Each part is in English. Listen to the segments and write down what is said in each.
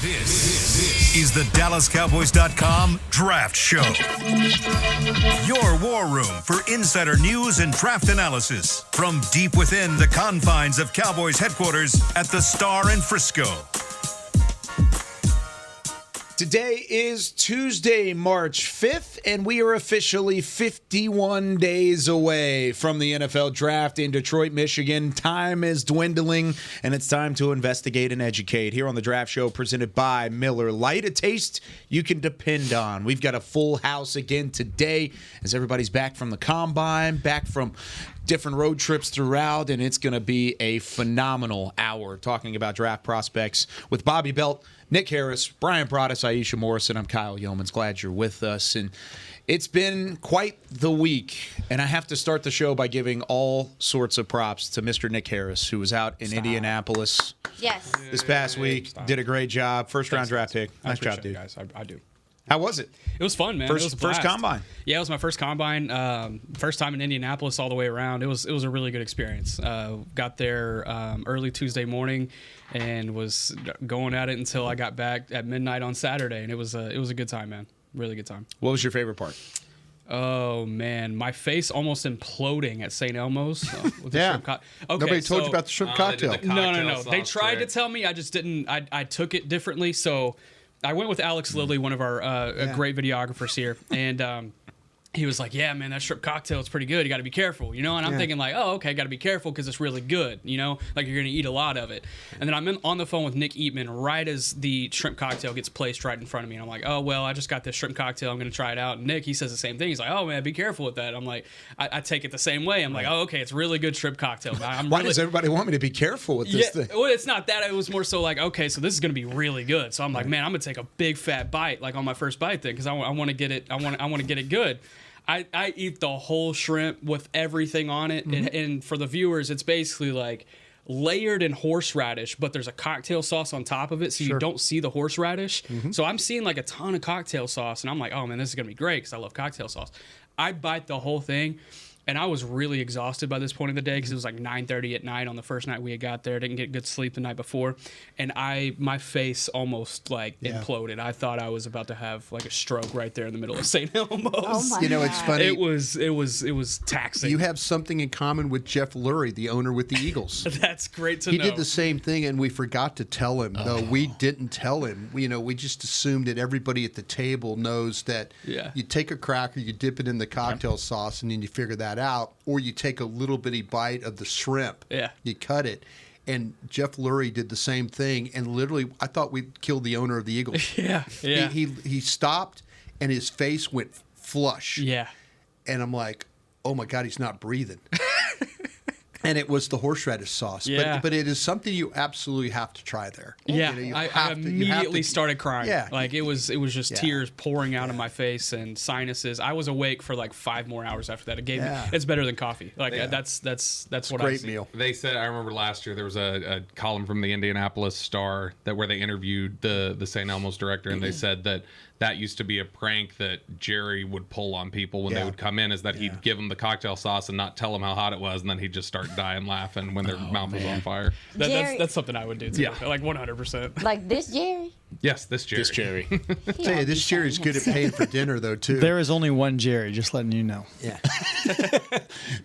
This is the DallasCowboys.com Draft Show. Your war room for insider news and draft analysis from deep within the confines of Cowboys headquarters at the Star in Frisco. Today is Tuesday, March 5th, and we are officially 51 days away from the NFL Draft in Detroit, Michigan. Time is dwindling, and it's time to investigate and educate. Here on the Draft Show, presented by Miller Lite, a taste you can depend on. We've got a full house again today as everybody's back from the Combine, back from different road trips throughout, and it's going to be a phenomenal hour talking about draft prospects with Bobby Belt, Nick Harris, Brian Broaddus, Aisha Morrison. I'm Kyle Yeomans. Glad you're with us. And it's been quite the week. And I have to start the show by giving all sorts of props to Mr. Nick Harris, who was out in Indianapolis this past week. Did a great job. First-round draft pick. Nice job, dude. Guys. I do. How was it? It was fun, man. It was a First blast. Combine. Yeah, it was my first Combine. First time in Indianapolis all the way around. It was a really good experience. Got there early Tuesday morning and was going at it until I got back at midnight on Saturday, and it was a good time, man. Really good time. What was your favorite part? Oh man, my face almost imploding at St. Elmo's. With the shrimp okay, Nobody told you about the shrimp cocktail. No. They tried to tell me. I just didn't. I took it differently. So I went with Alex Lilly, one of our great videographers here, and he was like, "Yeah, man, that shrimp cocktail is pretty good. You got to be careful, you know." And I'm thinking like, "Oh, okay, got to be careful because it's really good, you know, like you're gonna eat a lot of it." And then I'm on the phone with Nick Eatman right as the shrimp cocktail gets placed right in front of me, and I'm like, "Oh, well, I just got this shrimp cocktail. I'm gonna try it out." And Nick, he says the same thing. He's like, "Oh man, be careful with that." I'm like, I take it the same way. I'm like, "Oh, okay, it's really good shrimp cocktail." Why does everybody want me to be careful with this thing? Well, it's not that. It was more so like, okay, so this is gonna be really good. So I'm like, man, I'm gonna take a big fat bite like on my first bite thing because I want to get it. I want to get it good. I eat the whole shrimp with everything on it, and for the viewers, it's basically like layered in horseradish, but there's a cocktail sauce on top of it, so you don't see the horseradish. So I'm seeing like a ton of cocktail sauce, and I'm like, oh man, this is gonna be great because I love cocktail sauce. I bite the whole thing. And I was really exhausted by this point of the day because it was like 9:30 at night on the first night we had got there. Didn't get good sleep the night before, and my face almost like imploded. I thought I was about to have like a stroke right there in the middle of St. Elmo's. Oh my You know, it's funny. It was taxing. You have something in common with Jeff Lurie, the owner with the Eagles. That's great to He know. did the same thing, and we forgot to tell him. Though we didn't tell him. We just assumed that everybody at the table knows that you take a cracker, you dip it in the cocktail sauce, and then you figure that out. Or you take a little bitty bite of the shrimp. Yeah. You cut it. And Jeff Lurie did the same thing. And literally, I thought we'd killed the owner of the Eagles. Yeah. He stopped, and his face went flush. Yeah. And I'm like, oh, my God, he's not breathing. And it was the horseradish sauce. Yeah. But it is something you absolutely have to try there. Yeah, I I immediately started crying. Yeah. Like it was just tears pouring out of my face and sinuses. I was awake for like 5 more hours after that. It's better than coffee. Like that's what I great see. meal. They said, I remember last year there was a column from the Indianapolis Star where they interviewed the St. Elmo's director, and they said that used to be a prank that Jerry would pull on people when they would come in, is that he'd give them the cocktail sauce and not tell them how hot it was, and then he'd just start dying laughing when their mouth was on fire. That's something I would do too. Yeah. Like 100%. Like this Jerry? Yes, this Jerry. This Jerry. Tell you, this Jerry's good at paying for dinner, though, too. There is only one Jerry, just letting you know. Yeah.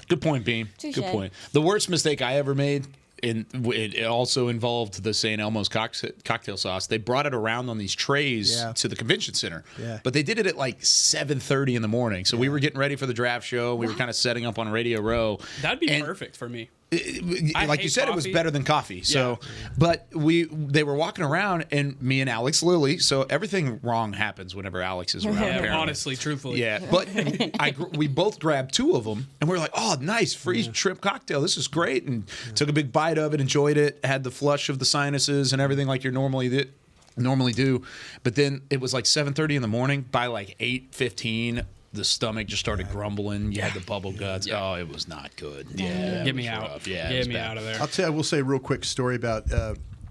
Good point, Beam. Touché. Good point. The worst mistake I ever made, it also involved the St. Elmo's cocktail sauce. They brought it around on these trays to the convention center. Yeah. But they did it at like 7:30 in the morning. So we were getting ready for the draft show. We were kind of setting up on Radio Row. That'd be perfect for me. Like you hate said, it was coffee. better than coffee. So, but they were walking around, and me and Alex Lilly. So everything wrong happens whenever Alex is around. Yeah, apparently. honestly, truthfully. Yeah, but we both grabbed 2 of them, and we were like, "Oh, nice free shrimp cocktail. This is great." And took a big bite of it, enjoyed it, had the flush of the sinuses and everything like you normally do. But then it was like 7:30 in the morning. By like 8:15. The stomach just started grumbling. You had the bubble guts. Oh, it was not good. Yeah, Get me out. rough. Yeah, it Get was me bad. out of there. I will say a real quick story about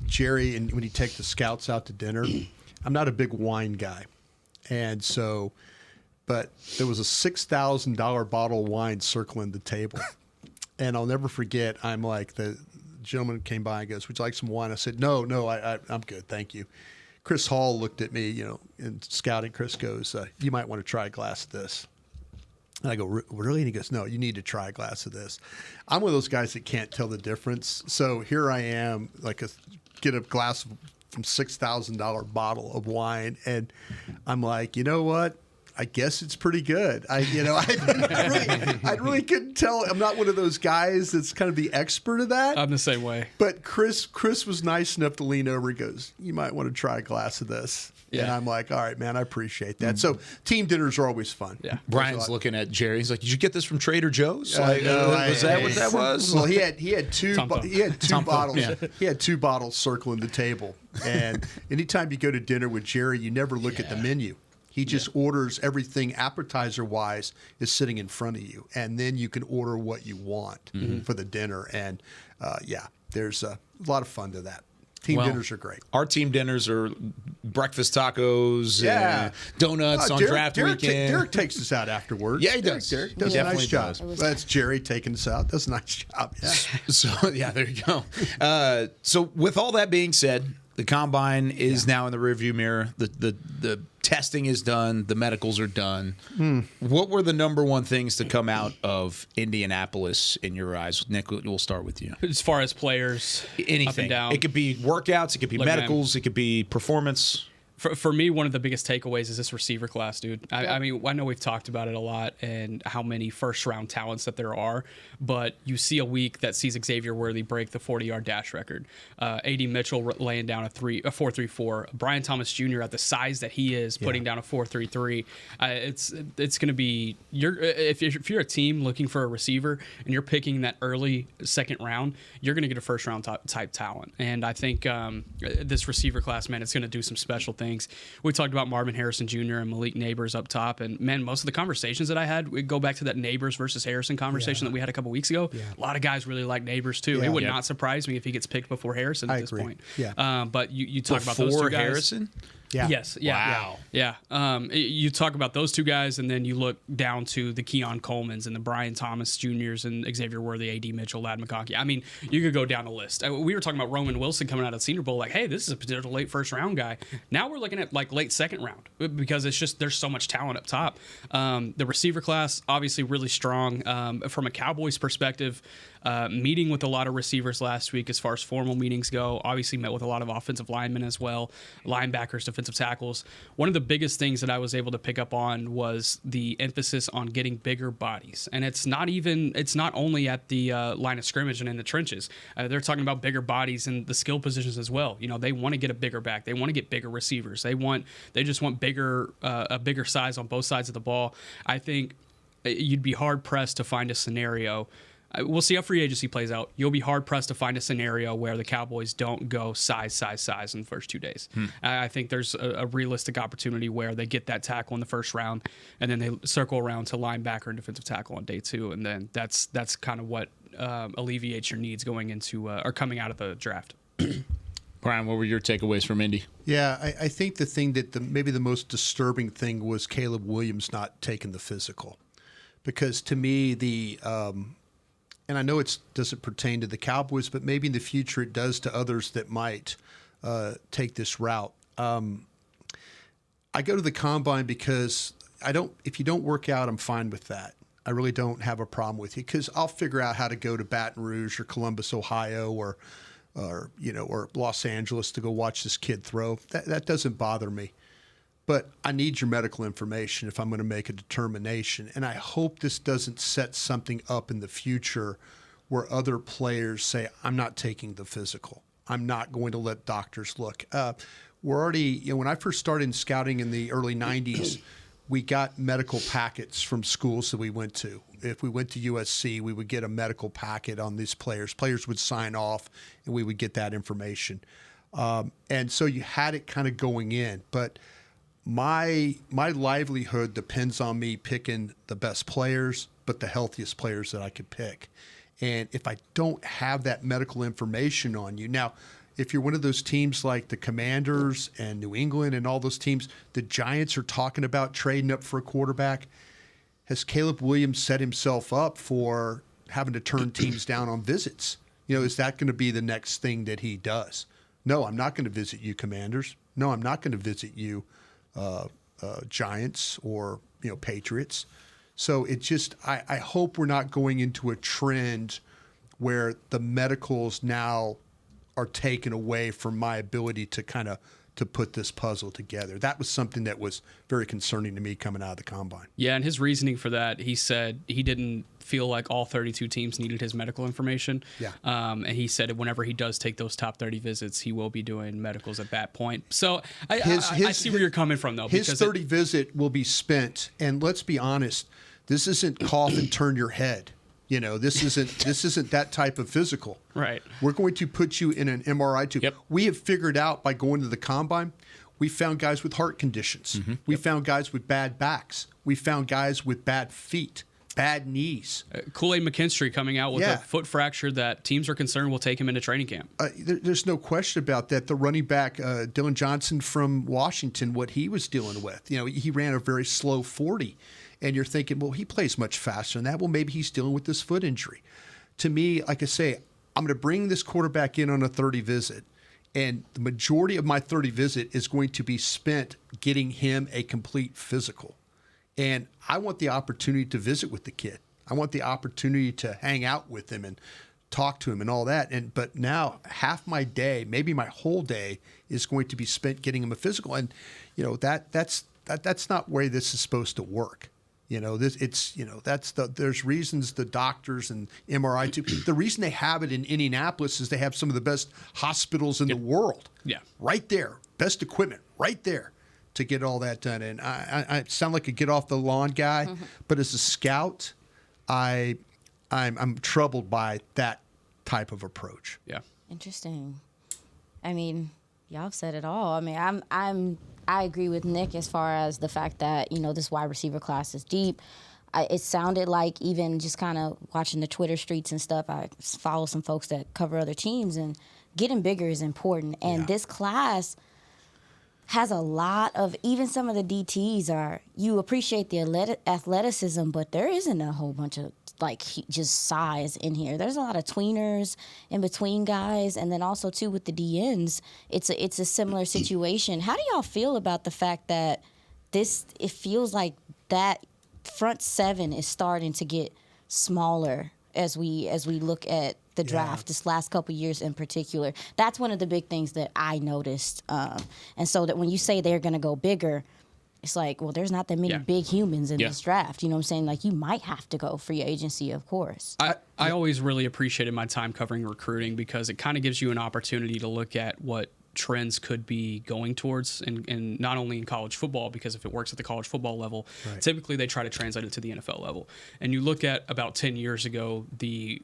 Jerry and when he take the scouts out to dinner. I'm not a big wine guy. And so, but there was a $6,000 bottle of wine circling the table. And I'll never forget, I'm like, the gentleman came by and goes, would you like some wine? I said, no, I'm good, thank you. Chris Hall looked at me, in scouting. Chris goes, "You might want to try a glass of this." And I go, "Really?" And he goes, "No, you need to try a glass of this." I'm one of those guys that can't tell the difference. So here I am, get a glass from $6,000 bottle of wine, and I'm like, you know what? I guess it's pretty good. I really couldn't tell. I'm not one of those guys that's kind of the expert of that. I'm the same way. But Chris was nice enough to lean over. He goes, "You might want to try a glass of this." Yeah. And I'm like, "All right, man, I appreciate that." So team dinners are always fun. Yeah. Brian's looking at Jerry. He's like, "Did you get this from Trader Joe's?" Was that what that was? Well, he had two bottles. Yeah. He had 2 bottles circling the table. And anytime you go to dinner with Jerry, you never look at the menu. He just orders everything appetizer-wise is sitting in front of you, and then you can order what you want for the dinner. And there's a lot of fun to that. Team dinners are great. Our team dinners are breakfast tacos, and donuts on draft weekend. Derek takes us out afterwards. Yeah, he does. Derek does a nice job. That's Jerry taking us out. Does a nice job. Yeah. So there you go. So with all that being said, the combine is now in the rearview mirror. The testing is done. The medicals are done. What were the number one things to come out of Indianapolis in your eyes? Nick, we'll start with you. As far as players, Anything. up and down. It could be workouts. It could be medicals. It could be performance. For me, one of the biggest takeaways is this receiver class, dude. I mean, I know we've talked about it a lot and how many first-round talents that there are, but you see a week that sees Xavier Worthy break the 40-yard dash record. A.D. Mitchell laying down a 4.34. Brian Thomas Jr. at the size that he is putting down a 4.33. It's going to be if you're a team looking for a receiver and you're picking that early second round, you're going to get a first-round type talent. And I think this receiver class, man, it's going to do some special things. We talked about Marvin Harrison Jr. and Malik Neighbors up top, and man, most of the conversations that I had, we go back to that Neighbors versus Harrison conversation that we had a couple weeks ago. Yeah. A lot of guys really like Neighbors too. Yeah. It would not surprise me if he gets picked before Harrison at this point. Yeah. But you talk about those two guys. Harrison? Yeah. Yes. Yeah. Wow. Yeah. You talk about those two guys, and then you look down to the Keon Colemans and the Brian Thomas Jr.'s and Xavier Worthy, A.D. Mitchell, Lad McConkey. I mean, you could go down the list. We were talking about Roman Wilson coming out of the Senior Bowl, like, hey, this is a potential late first round guy. Now we're looking at like late second round because it's just there's so much talent up top. The receiver class obviously really strong. From a Cowboys perspective, meeting with a lot of receivers last week as far as formal meetings go. Obviously met with a lot of offensive linemen as well, linebackers, defensive tackles. One of the biggest things that I was able to pick up on was the emphasis on getting bigger bodies. And it's not only at the line of scrimmage and in the trenches. They're talking about bigger bodies in the skill positions as well. You know, they want to get a bigger back. They want to get bigger receivers. They just want a bigger size on both sides of the ball. I think you'd be hard pressed to find a scenario. We'll see how free agency plays out. You'll be hard-pressed to find a scenario where the Cowboys don't go size in the first 2 days. I think there's a realistic opportunity where they get that tackle in the first round, and then they circle around to linebacker and defensive tackle on day 2, and then that's kind of what alleviates your needs going into or coming out of the draft. Brian, what were your takeaways from Indy? Yeah, I think the thing that maybe the most disturbing thing was Caleb Williams not taking the physical. Because to me, and I know it doesn't pertain to the Cowboys, but maybe in the future it does to others that might take this route. I go to the combine because if you don't work out, I'm fine with that. I really don't have a problem with you because I'll figure out how to go to Baton Rouge or Columbus, Ohio, or Los Angeles to go watch this kid throw. That doesn't bother me. But I need your medical information if I'm going to make a determination. And I hope this doesn't set something up in the future where other players say, I'm not taking the physical. I'm not going to let doctors look. We're already, when I first started in scouting in the early 90s, we got medical packets from schools that we went to. If we went to USC, we would get a medical packet on these players. Players would sign off, and we would get that information. And so you had it kind of going in. But my livelihood depends on me picking the best players, but the healthiest players that I could pick. And if I don't have that medical information on you, now, if you're one of those teams like the Commanders and New England and all those teams, the Giants are talking about trading up for a quarterback. Has Caleb Williams set himself up for having to turn teams down on visits? Is that going to be the next thing that he does? No, I'm not going to visit you, Commanders. No, I'm not going to visit you, Giants or Patriots. So it just, I hope we're not going into a trend where the medicals now are taken away from my ability to to put this puzzle together. That was something that was very concerning to me coming out of the combine. Yeah, and his reasoning for that, he said he didn't feel like all 32 teams needed his medical information. Yeah. And he said that whenever he does take those top 30 visits, he will be doing medicals at that point. So I see where you're coming from, though. His 30 visit will be spent, and let's be honest, this isn't cough and turn your head. This isn't that type of physical. Right. We're going to put you in an MRI tube. Yep. We have figured out by going to the combine, we found guys with heart conditions. Mm-hmm. We found guys with bad backs. We found guys with bad feet, bad knees. Kool-Aid McKinstry coming out with a foot fracture that teams are concerned will take him into training camp. There's no question about that. The running back, Dylan Johnson from Washington, what he was dealing with. He ran a very slow 40. And you're thinking, well, he plays much faster than that. Well, maybe he's dealing with this foot injury. To me, like I say, I'm going to bring this quarterback in on a 30 visit, and the majority of my 30 visit is going to be spent getting him a complete physical. And I want the opportunity to visit with the kid. I want the opportunity to hang out with him and talk to him and all that. But now half my day, maybe my whole day, is going to be spent getting him a physical. And that's not the way this is supposed to work. There's reasons the doctors and MRI too. The reason they have it in Indianapolis is they have some of the best hospitals in the world. Yeah. Right there. Best equipment right there to get all that done. And I sound like a get off the lawn guy, but as a scout, I'm troubled by that type of approach. Yeah. Interesting. I mean, y'all have said it all. I mean, I agree with Nick as far as the fact that, this wide receiver class is deep. It sounded like, even just kind of watching the Twitter streets and stuff, I follow some folks that cover other teams, and getting bigger is important. And this class has a lot of, even some of the DTs you appreciate the athleticism, but there isn't a whole bunch of just size in here. There's a lot of tweeners in between guys, and then also too with the DNs, it's a similar situation. How do y'all feel about the fact that it feels like that front seven is starting to get smaller as we look at the draft this last couple years in particular? That's one of the big things that I noticed, and so that when you say they're going to go bigger, it's like, well, there's not that many big humans in this draft. You know what I'm saying? Like, you might have to go free agency, of course. I always really appreciated my time covering recruiting, because it kind of gives you an opportunity to look at what trends could be going towards, and not only in college football, because if it works at the college football level, typically they try to translate it to the NFL level. And you look at about 10 years ago, the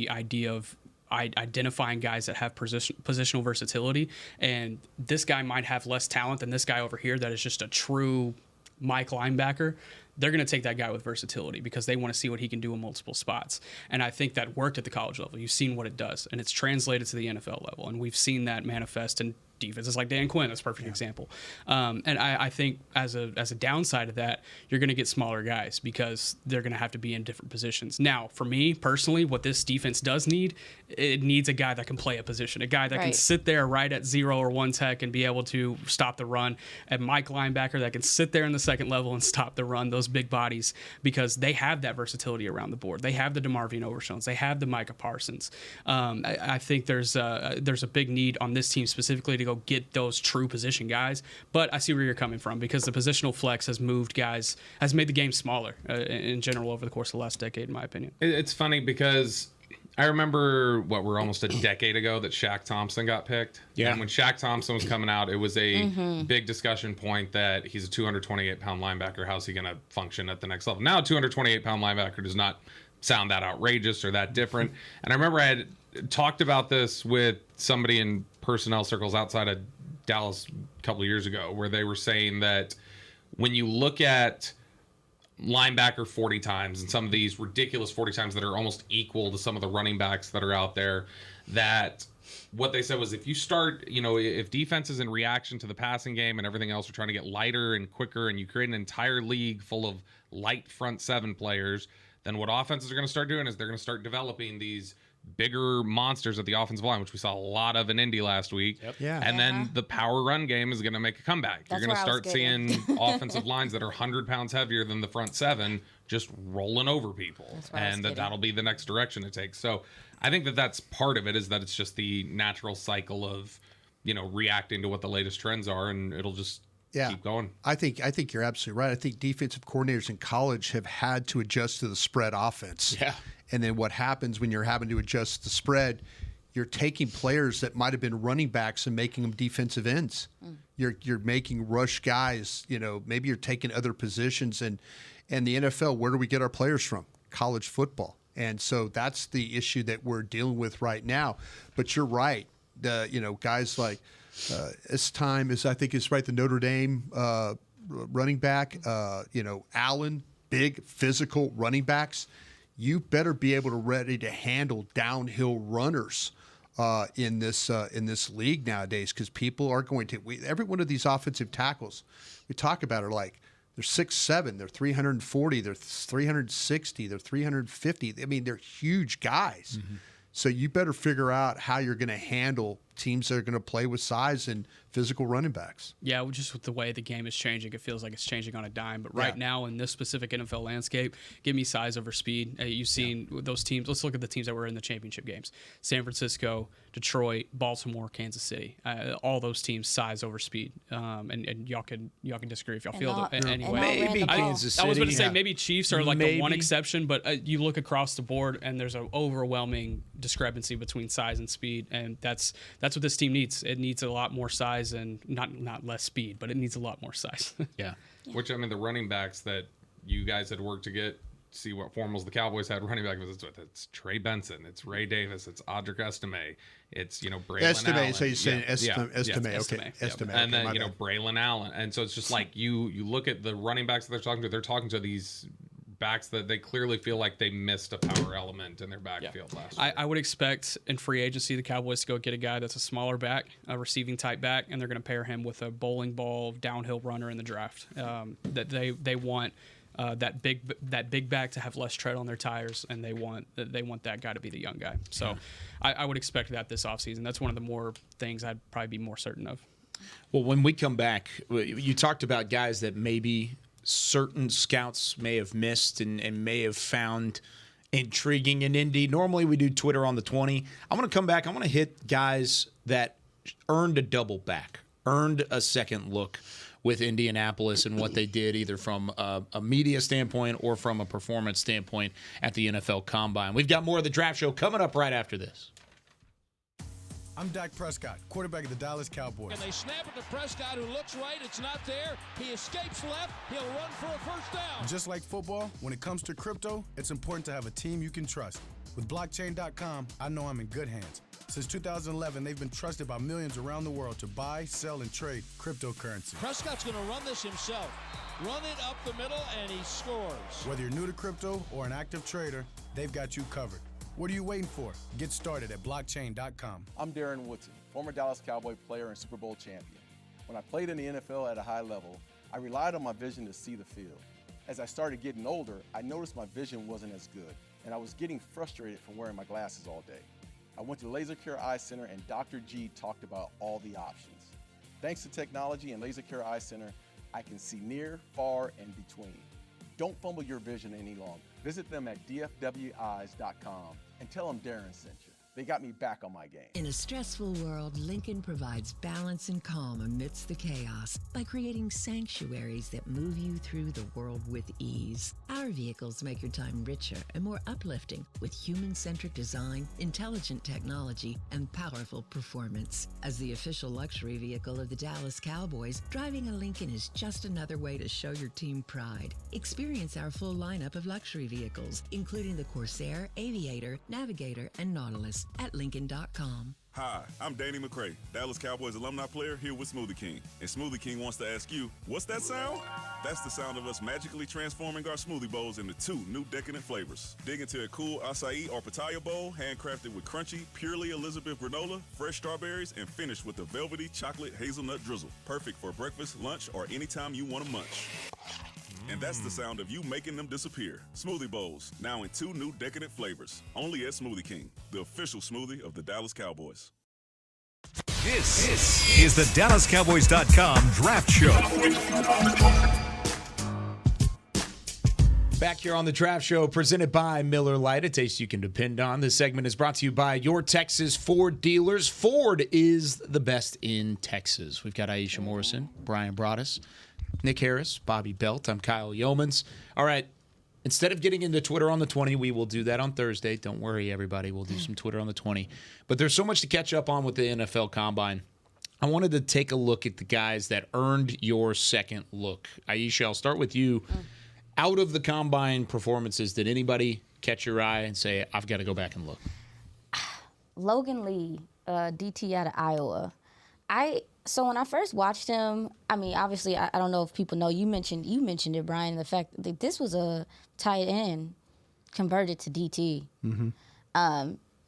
idea of identifying guys that have positional versatility, and this guy might have less talent than this guy over here that is just a true Mike linebacker. They're going to take that guy with versatility because they want to see what he can do in multiple spots. And I think that worked at the college level. You've seen what it does, and it's translated to the NFL level. And we've seen that manifest in defenses like Dan Quinn. That's a perfect example. And I think as a downside of that, you're going to get smaller guys because they're going to have to be in different positions. Now, for me personally, what this defense does need, it needs a guy that can play a position, a guy that can sit there right at 0 or 1 tech and be able to stop the run, a Mike linebacker that can sit there in the second level and stop the run, those big bodies, because they have that versatility around the board. They have the DeMarvion Overshones. They have the Micah Parsons. I think there's a big need on this team specifically to go get those true position guys. But I see where you're coming from, because the positional flex has moved guys, has made the game smaller in general over the course of the last decade, in my opinion. It's funny because I remember we're almost a decade ago that Shaq Thompson got picked. Yeah. And when Shaq Thompson was coming out, it was a big discussion point that he's a 228-pound linebacker. How's he going to function at the next level? Now, a 228-pound linebacker does not sound that outrageous or that different. And I remember I had talked about this with somebody in personnel circles outside of Dallas a couple of years ago, where they were saying that when you look at linebacker 40 times and some of these ridiculous 40 times that are almost equal to some of the running backs that are out there, that what they said was if you start, if defenses in reaction to the passing game and everything else are trying to get lighter and quicker, and you create an entire league full of light front seven players, then what offenses are going to start doing is they're going to start developing these bigger monsters at the offensive line, which we saw a lot of in Indy last week. Yeah. And then the power run game is going to make a comeback. That's You're going to where I was start seeing offensive lines that are 100 pounds heavier than the front seven just rolling over people. And that'll be the next direction it takes. So I think that's part of it, is that it's just the natural cycle of, reacting to what the latest trends are, and it'll just keep going. I think you're absolutely right. I think defensive coordinators in college have had to adjust to the spread offense. Yeah. And then what happens when you're having to adjust the spread, you're taking players that might have been running backs and making them defensive ends. You're making rush guys, maybe you're taking other positions. And the NFL, where do we get our players from? College football. And so that's the issue that we're dealing with right now. But you're right. Guys like this time is, I think it's right, the Notre Dame running back, Allen, big physical running backs. You better be able to ready to handle downhill runners in this league nowadays, because people are going to. Every one of these offensive tackles we talk about are like, they're 6'7", they're 340, they're 360, they're 350. I mean, they're huge guys. Mm-hmm. So you better figure out how you're going to handle teams that are going to play with size and physical running backs. Yeah, just with the way the game is changing, it feels like it's changing on a dime. But right now, in this specific NFL landscape, give me size over speed. You've seen those teams. Let's look at the teams that were in the championship games: San Francisco, Detroit, Baltimore, Kansas City. All those teams, size over speed. And y'all can disagree if y'all feel that anyway. Maybe Kansas City. I was going to say maybe Chiefs are like the one exception, but you look across the board and there's an overwhelming discrepancy between size and speed, and that's what this team needs. It needs a lot more size and not less speed, but it needs a lot more size. Yeah. Which, I mean, the running backs that you guys had worked to get, see what formals the Cowboys had running back was. It's Trey Benson, it's Ray Davis, it's Audric Estime, it's Braylon Estime, Allen. so you're saying Estime, okay, Estime. And then Braylon Allen, and so it's just like you look at the running backs that they're talking to these backs that they clearly feel like they missed a power element in their backfield last year. I would expect in free agency the Cowboys to go get a guy that's a smaller back, a receiving type back, and they're going to pair him with a bowling ball downhill runner in the draft. That they want that big back to have less tread on their tires, and they want that guy to be the young guy. So I would expect that this offseason. That's one of the more things I'd probably be more certain of. Well, when we come back, you talked about guys that maybe certain scouts may have missed and may have found intriguing in Indy. Normally we do Twitter on the 20. I'm going to come back. I'm going to hit guys that earned a double back, earned a second look with Indianapolis and what they did, either from a media standpoint or from a performance standpoint at the NFL Combine. We've got more of the Draft Show coming up right after this. I'm Dak Prescott, quarterback of the Dallas Cowboys. And they snap it to Prescott, who looks right. It's not there. He escapes left. He'll run for a first down. Just like football, when it comes to crypto, it's important to have a team you can trust. With blockchain.com, I know I'm in good hands. Since 2011, they've been trusted by millions around the world to buy, sell, and trade cryptocurrency. Prescott's going to run this himself. Run it up the middle, and he scores. Whether you're new to crypto or an active trader, they've got you covered. What are you waiting for? Get started at blockchain.com. I'm Darren Woodson, former Dallas Cowboy player and Super Bowl champion. When I played in the NFL at a high level, I relied on my vision to see the field. As I started getting older, I noticed my vision wasn't as good, and I was getting frustrated from wearing my glasses all day. I went to Laser Care Eye Center, and Dr. G talked about all the options. Thanks to technology and Laser Care Eye Center, I can see near, far, and between. Don't fumble your vision any longer. Visit them at dfweyes.com and tell them Darren sent you. They got me back on my game. In a stressful world, Lincoln provides balance and calm amidst the chaos by creating sanctuaries that move you through the world with ease. Our vehicles make your time richer and more uplifting with human-centric design, intelligent technology, and powerful performance. As the official luxury vehicle of the Dallas Cowboys, driving a Lincoln is just another way to show your team pride. Experience our full lineup of luxury vehicles, including the Corsair, Aviator, Navigator, and Nautilus at Lincoln.com. Hi, I'm Danny McCray, Dallas Cowboys alumni player here with Smoothie King. And Smoothie King wants to ask you, what's that sound? That's the sound of us magically transforming our smoothie bowls into 2 new decadent flavors. Dig into a cool acai or pitaya bowl, handcrafted with crunchy, purely Elizabeth granola, fresh strawberries, and finished with a velvety chocolate hazelnut drizzle. Perfect for breakfast, lunch, or anytime you want to munch. And that's the sound of you making them disappear. Smoothie Bowls, now in 2 new decadent flavors. Only at Smoothie King, the official smoothie of the Dallas Cowboys. This is the DallasCowboys.com Draft Show. Back here on the Draft Show, presented by Miller Lite, a taste you can depend on. This segment is brought to you by your Texas Ford dealers. Ford is the best in Texas. We've got Aisha Morrison, Brian Broaddus, Nick Harris, Bobby Belt. I'm Kyle Yeomans. All right, instead of getting into Twitter on the 20, we will do that on Thursday. Don't worry, everybody. We'll do some Twitter on the 20. But there's so much to catch up on with the NFL Combine. I wanted to take a look at the guys that earned your second look. Aisha, I'll start with you. Out of the Combine performances, did anybody catch your eye and say, I've got to go back and look? Logan Lee, DT out of Iowa. So when I first watched him, I mean, obviously, I don't know if people know. You mentioned it, Brian, the fact that this was a tight end converted to DT.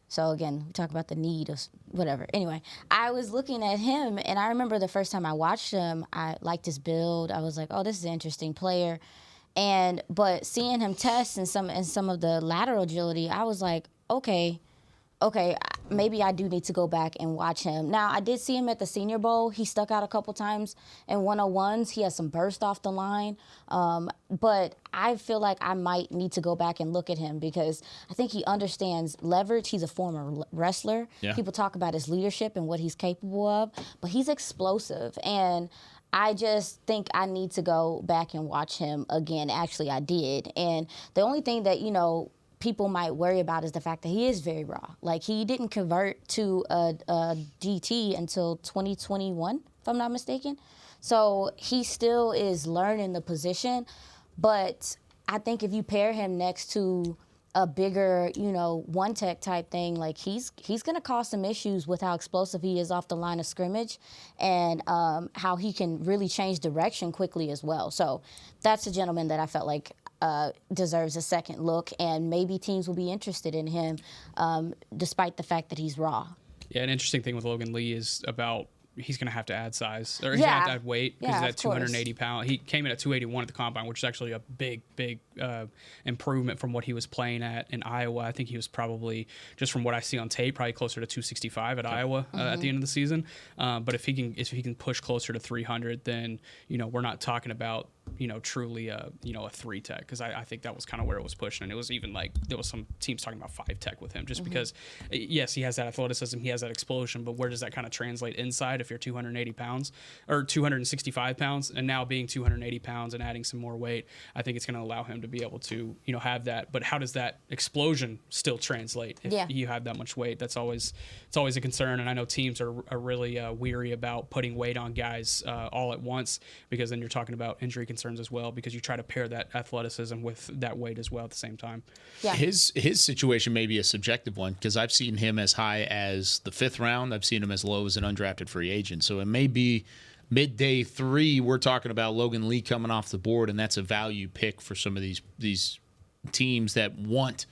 So again, we talk about the need of whatever. Anyway, I was looking at him, and I remember the first time I watched him, I liked his build. I was like, oh, this is an interesting player. But seeing him test and some of the lateral agility, I was like, okay, maybe I do need to go back and watch him. Now, I did see him at the Senior Bowl. He stuck out a couple times in 101s. He has some burst off the line. But I feel like I might need to go back and look at him because I think he understands leverage. He's a former wrestler. Yeah. People talk about his leadership and what he's capable of, but he's explosive. And I just think I need to go back and watch him again. Actually, I did. And the only thing that, people might worry about is the fact that he is very raw. Like, he didn't convert to a DT until 2021, if I'm not mistaken. So he still is learning the position. But I think if you pair him next to a bigger, one tech type thing, like he's going to cause some issues with how explosive he is off the line of scrimmage and how he can really change direction quickly as well. So that's a gentleman that I felt like deserves a second look, and maybe teams will be interested in him despite the fact that he's raw. Yeah, an interesting thing with Logan Lee is about he's going to have to add size, or he's going to have to add weight because he's at 280 pounds. He came in at 281 at the combine, which is actually a big improvement from what he was playing at in Iowa. I think he was probably, just from what I see on tape, probably closer to 265 at Iowa at the end of the season. But if he can push closer to 300, then we're not talking about truly a 3 tech, because I think that was kind of where it was pushing, and it was even like there was some teams talking about 5 tech with him just because yes, he has that athleticism, he has that explosion, but where does that kind of translate inside if you're 280 pounds or 265 pounds and now being 280 pounds and adding some more weight? I think it's going to allow him to be able to have that, but how does that explosion still translate if you have that much weight? It's always a concern, and I know teams are really weary about putting weight on guys all at once, because then you're talking about injury concerns as well, because you try to pair that athleticism with that weight as well at the same time. Yeah. His situation may be a subjective one, because I've seen him as high as the 5th round. I've seen him as low as an undrafted free agent. So it may be midday 3. We're talking about Logan Lee coming off the board, and that's a value pick for some of these teams that want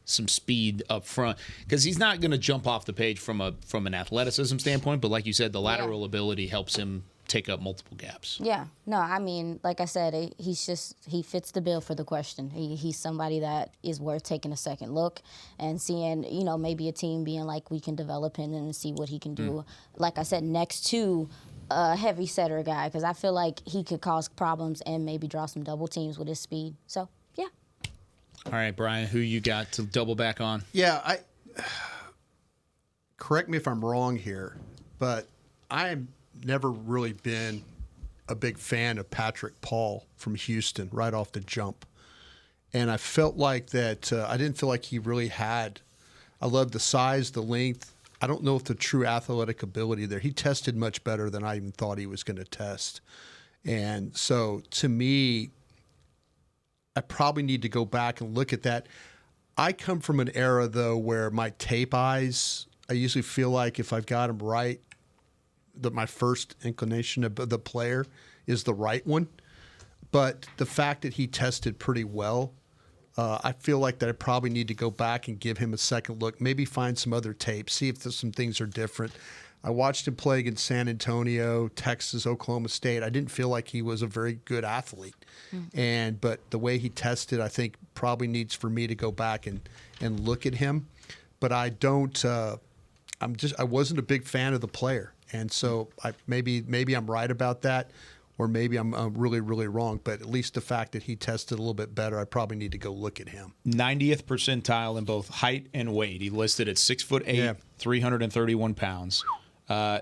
some speed up front, because he's not going to jump off the page from an athleticism standpoint, but like you said, the lateral ability helps him take up multiple gaps. Yeah. No, I mean, like I said, he fits the bill for the question. He's somebody that is worth taking a second look and seeing, maybe a team being like, we can develop him and see what he can do. Like I said, next to a heavy setter guy, because I feel like he could cause problems and maybe draw some double teams with his speed. So, yeah. All right, Brian, who you got to double back on? Yeah, correct me if I'm wrong here, but I've never really been a big fan of Patrick Paul from Houston right off the jump. And I felt like that I didn't feel like he really had – I love the size, the length. I don't know if the true athletic ability there. He tested much better than I even thought he was going to test. And so to me, I probably need to go back and look at that. I come from an era, though, where my tape eyes, I usually feel like if I've got them right, that my first inclination of the player is the right one. But the fact that he tested pretty well, I feel like that I probably need to go back and give him a second look, maybe find some other tapes, see if some things are different. I watched him play against San Antonio, Texas, Oklahoma State. I didn't feel like he was a very good athlete. But the way he tested, I think probably needs for me to go back and look at him. But I don't. I wasn't a big fan of the player, and so maybe I'm right about that, or maybe I'm really, really wrong. But at least the fact that he tested a little bit better, I probably need to go look at him. 90th percentile in both height and weight. He listed at 6'8", 331 pounds.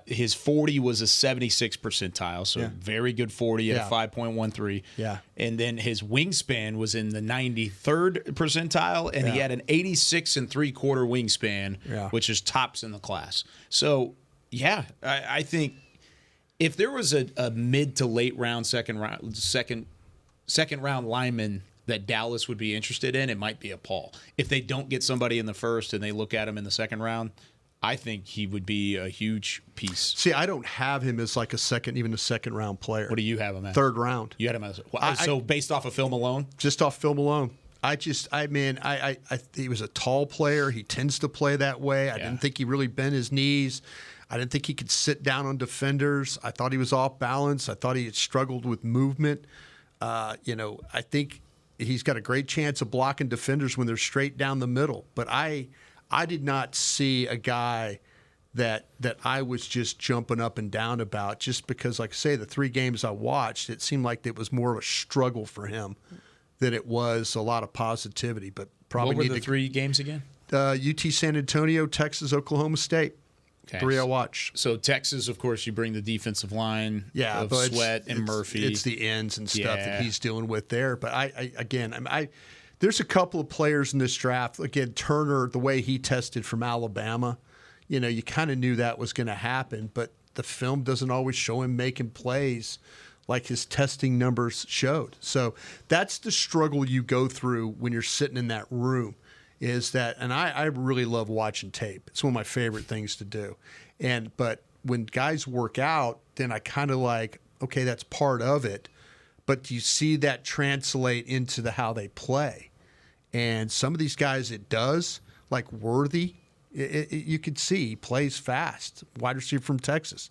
His 40 was a 76 percentile, so very good 40 at a 5.13. Yeah. And then his wingspan was in the 93rd percentile, and he had an 86 3/4 wingspan, which is tops in the class. So, I think if there was a mid to late round, second round lineman that Dallas would be interested in, it might be a Paul. If they don't get somebody in the first and they look at him in the second round, I think he would be a huge piece. See, I don't have him as like even a second round player. What do you have him as? Third round. You had him as so based off of film alone? Just off film alone. He was a tall player. He tends to play that way. I didn't think he really bent his knees. I didn't think he could sit down on defenders. I thought he was off balance. I thought he had struggled with movement. I think he's got a great chance of blocking defenders when they're straight down the middle. But I did not see a guy that I was just jumping up and down about, just because, like I say, the 3 games I watched, it seemed like it was more of a struggle for him than it was a lot of positivity. But probably what were the 3 games again? UT San Antonio, Texas, Oklahoma State. Okay. 3 I watched. So Texas, of course, you bring the defensive line of Sweat and Murphy. It's the ends and stuff that he's dealing with there. But there's a couple of players in this draft. Again, Turner, the way he tested from Alabama, you kind of knew that was going to happen, but the film doesn't always show him making plays like his testing numbers showed. So that's the struggle you go through when you're sitting in that room, is that, and I really love watching tape. It's one of my favorite things to do. But when guys work out, then I kind of like, okay, that's part of it. But do you see that translate into how they play? And some of these guys, it does, like Worthy. You could see he plays fast, wide receiver from Texas.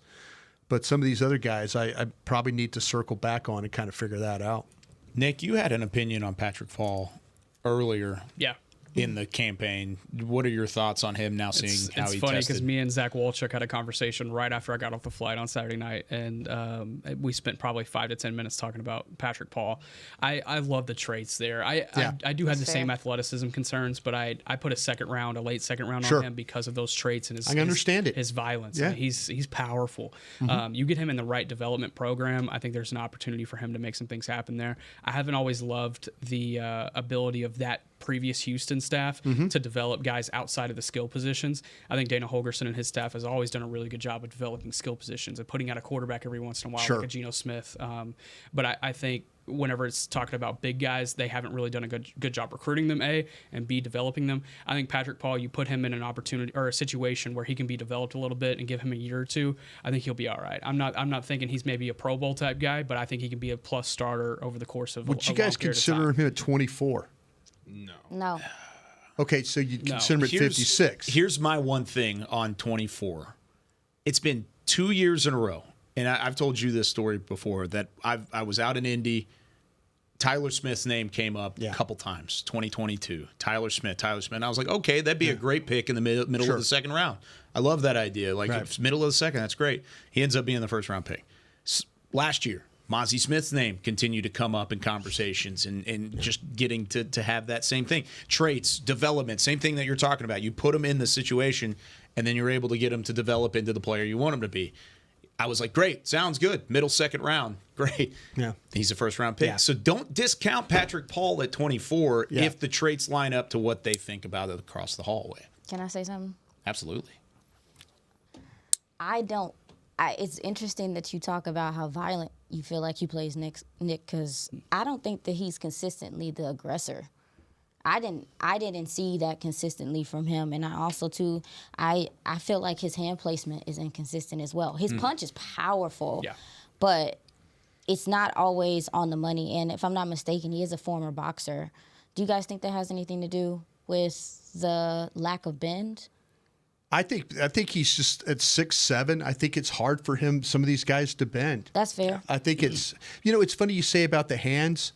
But some of these other guys, I probably need to circle back on and kind of figure that out. Nick, you had an opinion on Patrick Paul earlier. Yeah. In the campaign. What are your thoughts on him now, seeing how he tested? It's funny because me and Zach Wolchuk had a conversation right after I got off the flight on Saturday night, and we spent probably 5 to 10 minutes talking about Patrick Paul. I love the traits there. I do have the same athleticism concerns, but I put a late second round on him because of those traits and his violence. Yeah. I mean, he's powerful. Mm-hmm. You get him in the right development program, I think there's an opportunity for him to make some things happen there. I haven't always loved the ability of that previous Houston staff to develop guys outside of the skill positions. I think Dana Holgerson and his staff has always done a really good job of developing skill positions and putting out a quarterback every once in a while, like a Geno Smith. But I think whenever it's talking about big guys, they haven't really done a good job recruiting them, A, and B, developing them. I think Patrick Paul, you put him in an opportunity or a situation where he can be developed a little bit and give him a year or two, I think he'll be all right. I'm not thinking he's maybe a Pro Bowl type guy, but I think he can be a plus starter over the course of Would you guys consider him at 24? No. Okay, so you'd consider him at 56. Here's my one thing on 24. It's been 2 years in a row, and I've told you this story before, that I was out in Indy. Tyler Smith's name came up a couple times, 2022. Tyler Smith. And I was like, okay, that'd be a great pick in the middle of the second round. I love that idea. Like, if it's middle of the second, that's great. He ends up being the first-round pick. Last year, Mozzie Smith's name continued to come up in conversations and just getting to have that same thing. Traits, development, same thing that you're talking about. You put him in the situation, and then you're able to get him to develop into the player you want him to be. I was like, great, sounds good. Middle second round, great. Yeah. He's a first-round pick. Yeah. So don't discount Patrick Paul at 24 if the traits line up to what they think about it across the hallway. Can I say something? Absolutely. It's interesting that you talk about how violent you feel like he plays Nick, because I don't think that he's consistently the aggressor. I didn't see that consistently from him, and I also too I feel like his hand placement is inconsistent as well. His punch is powerful, but it's not always on the money. And if I'm not mistaken, he is a former boxer. Do you guys think that has anything to do with the lack of bend? I think he's just at 6'7". I think it's hard for him, some of these guys, to bend. That's fair. I think it's, it's funny you say about the hands.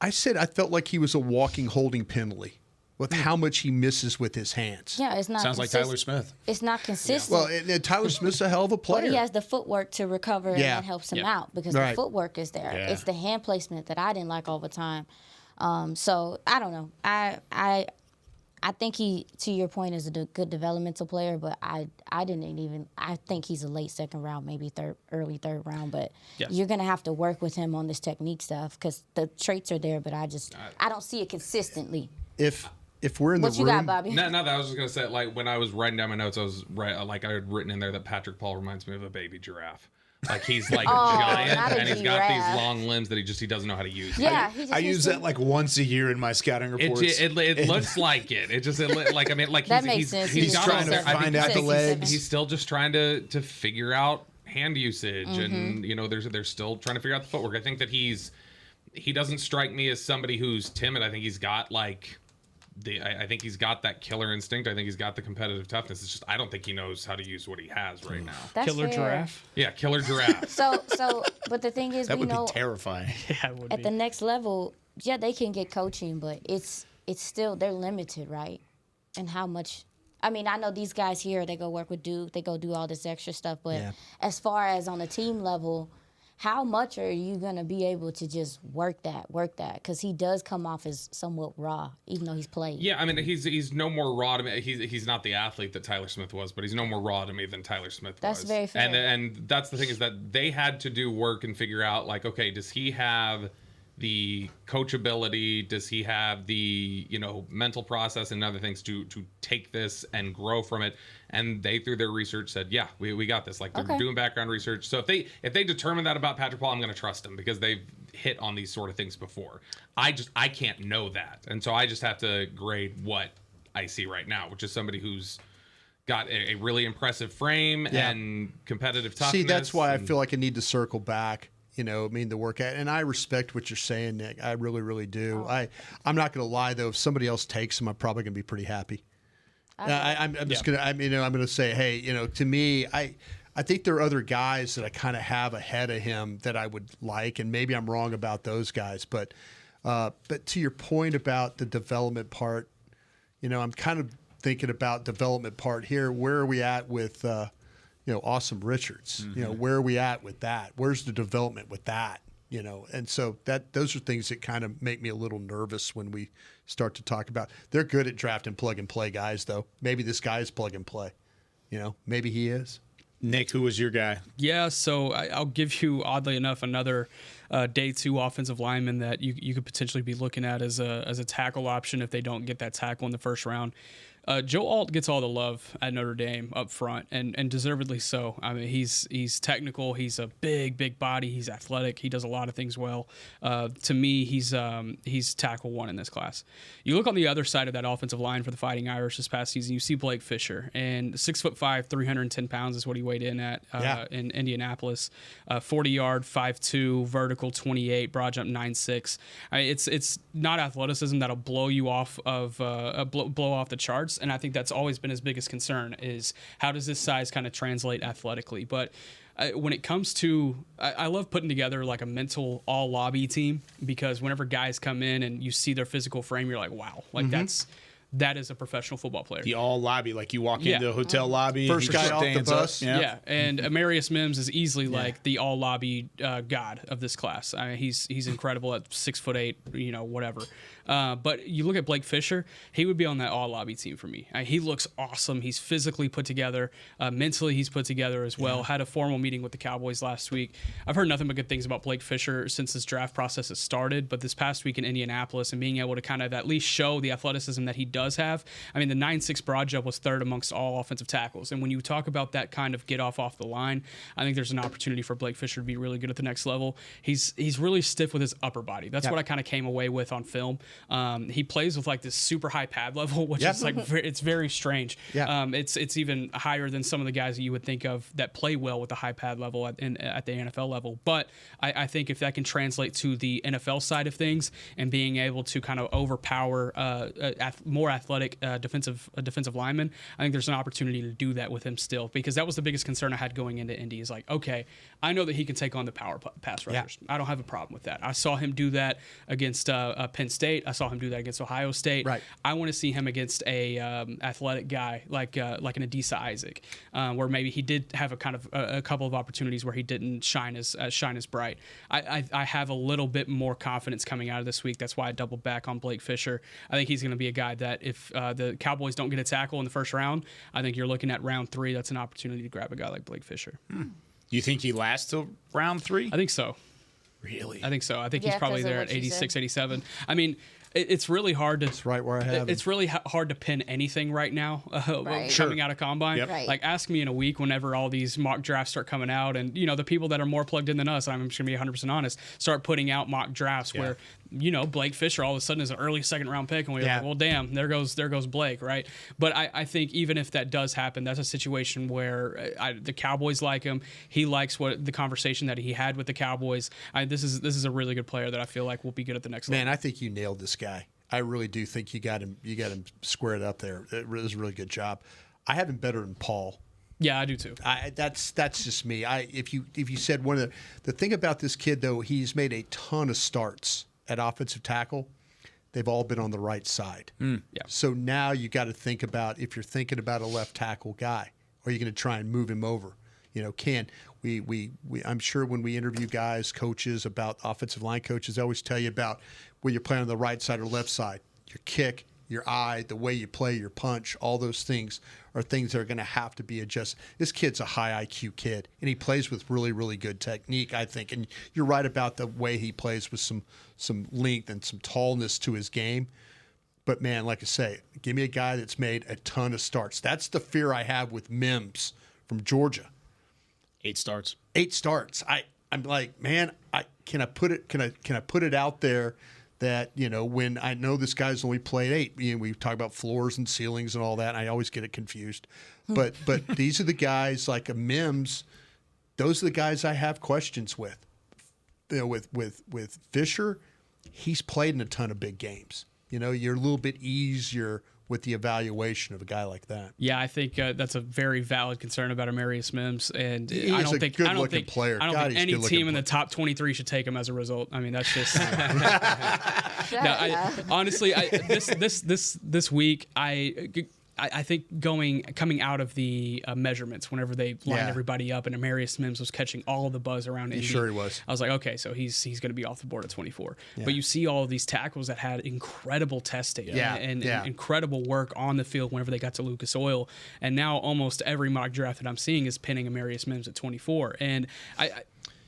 I said I felt like he was a walking holding penalty with how much he misses with his hands. Yeah, it's not. Sounds like Tyler Smith. It's not consistent. Well, and Tyler Smith's a hell of a player. But he has the footwork to recover, and that helps him out because the footwork is there. Yeah. It's the hand placement that I didn't like all the time. So I don't know. I think he, to your point, is a good developmental player, but I think he's a late second round, maybe early third round. But you're going to have to work with him on this technique stuff because the traits are there, but I don't see it consistently. If we're in what the you room, got, Bobby? No, I was just gonna say, like, when I was writing down my notes, I had written in there that Patrick Paul reminds me of a baby giraph. Like he's like giant, and he's got these long limbs that he doesn't know how to use. Yeah, I use that like once a year in my scouting reports. It looks like it. That makes sense. He's trying to find out the legs. He's still just trying to figure out hand usage, and they're still trying to figure out the footwork. I think that he doesn't strike me as somebody who's timid. I think he's got I think he's got that killer instinct. I think he's got the competitive toughness. It's just I don't think he knows how to use what he has right now. That's Killer fair. giraffe. Yeah, killer giraffe. So, but the thing is, that we would know be terrifying. Yeah, it would at be. the next level, they can get coaching, but it's still they're limited, right? And how much? I mean, I know these guys here. They go work with Duke. They go do all this extra stuff. But as far as on the team level, how much are you going to be able to just work that? Because he does come off as somewhat raw, even though he's played. Yeah, I mean, he's no more raw to me. He's not the athlete that Tyler Smith was, but he's no more raw to me than Tyler Smith was. That's very fair. And that's the thing is that they had to do work and figure out, like, okay, does he have the coachability? Does he have the mental process and other things to take this and grow from it? And they, through their research, said, yeah, we got this. Like, they're doing background research. So if they determine that about Patrick Paul, I'm going to trust him because they've hit on these sort of things before. I can't know that, and so I just have to grade what I see right now, which is somebody who's got a really impressive frame and competitive toughness. See, that's why I feel like I need to circle back. The work at, and I respect what you're saying, Nick. I really, really do. I'm not going to lie though. If somebody else takes him, I'm probably going to be pretty happy. I'm just going to. I'm going to say, hey, to me, I think there are other guys that I kind of have ahead of him that I would like, and maybe I'm wrong about those guys. But to your point about the development part, I'm kind of thinking about development part here. Where are we at with? Awesome Richards, where are we at with that? Where's the development with that? And so those are things that kind of make me a little nervous when we start to talk about. They're good at drafting plug and play guys, though. Maybe this guy is plug and play. Maybe he is. Nick, who was your guy? Yeah, so I'll give you, oddly enough, another day 2 offensive lineman that you could potentially be looking at as a tackle option if they don't get that tackle in the first round. Joe Alt gets all the love at Notre Dame up front, and deservedly so. I mean, he's technical. He's a big body. He's athletic. He does a lot of things well. To me, he's tackle 1 in this class. You look on the other side of that offensive line for the Fighting Irish this past season. You see Blake Fisher, and 6'5", 310 pounds is what he weighed in at in Indianapolis. 40-yard, 5'2", vertical 28, broad jump 9'6". It's not athleticism that'll blow you off of blow off the charts. And I think that's always been his biggest concern is how does this size kind of translate athletically. But when it comes to, I love putting together like a mental all lobby team because whenever guys come in and you see their physical frame, you're like, wow, like that is a professional football player. The all lobby, like you walk into a hotel lobby. First guy off the bus. Yeah. And Amarius Mims is easily like the all lobby god of this class. I mean, he's incredible at 6'8", whatever. But you look at Blake Fisher, he would be on that all lobby team for me. He looks awesome. He's physically put together. Mentally, he's put together as well. Had a formal meeting with the Cowboys last week. I've heard nothing but good things about Blake Fisher since this draft process has started. But this past week in Indianapolis and being able to kind of at least show the athleticism that he does have. I mean, the 9'6" broad jump was 3rd amongst all offensive tackles. And when you talk about that kind of get off the line, I think there's an opportunity for Blake Fisher to be really good at the next level. He's really stiff with his upper body. That's what I kind of came away with on film. He plays with like this super high pad level, which is like it's very strange. It's even higher than some of the guys that you would think of that play well with the high pad level at the NFL level. But I think if that can translate to the NFL side of things and being able to kind of overpower more athletic defensive lineman, I think there's an opportunity to do that with him still, because that was the biggest concern I had going into Indy. Is like, okay, I know that he can take on the power pass rushers. I don't have a problem with that. I saw him do that against Penn State. I saw him do that against Ohio State. Right. I want to see him against a athletic guy like an Adisa Isaac, where maybe he did have a couple of opportunities where he didn't shine as bright. I have a little bit more confidence coming out of this week. That's why I doubled back on Blake Fisher. I think he's going to be a guy that if the Cowboys don't get a tackle in the first round, I think you're looking at round 3. That's an opportunity to grab a guy like Blake Fisher. You think he lasts till round 3? I think so. Really? I think so. I think he's probably there at 86, 87. I mean, it's really hard to. It's right where I have. It's really hard to pin anything right now coming out of combine. Yep. Right. Like, ask me in a week whenever all these mock drafts start coming out, and the people that are more plugged in than us, I'm just gonna be 100% honest, start putting out mock drafts where Blake Fisher all of a sudden is an early second round pick, and we're like, well, damn, there goes Blake, right? But I think even if that does happen, that's a situation where the Cowboys like him. He likes the conversation that he had with the Cowboys. This is a really good player that I feel like will be good at the next level. Man, I think you nailed this guy. I really do think you got him squared up there. It was a really good job. I have him better than Paul. Yeah, I do too. That's just me. If you said one of the thing about this kid though, he's made a ton of starts at offensive tackle. They've all been on the right side. Yeah. So now you got to think about, if you're thinking about a left tackle guy, are you going to try and move him over? I'm sure when we interview guys, coaches about offensive line coaches, they always tell you about where you're playing on the right side or left side. Your kick, your eye, the way you play, your punch, all those things are things that are going to have to be adjusted. This kid's a high IQ kid, and he plays with really, really good technique, I think. And you're right about the way he plays with some length and some tallness to his game. But, man, like I say, give me a guy that's made a ton of starts. That's the fear I have with Mims from Georgia. 8 starts. 8 starts. I'm like, man, can I put it out there that, when I know this guy's only played 8, we talk about floors and ceilings and all that, and I always get it confused. But these are the guys like a Mims. Those are the guys I have questions with. With Fisher, he's played in a ton of big games. You're a little bit easier with the evaluation of a guy like that. Yeah, I think that's a very valid concern about Amarius Mims, and He's I don't a think good-looking player. I don't God, think he's any good-looking team in the player. top 23 should take him as a result. I mean, that's just honestly, this week I think coming out of the measurements, whenever they lined everybody up and Amarius Mims was catching all of the buzz around Indy, sure he was. I was like, okay, so he's going to be off the board at 24. Yeah. But you see all of these tackles that had incredible testing and incredible work on the field whenever they got to Lucas Oil, and now almost every mock draft that I'm seeing is pinning Amarius Mims at 24, and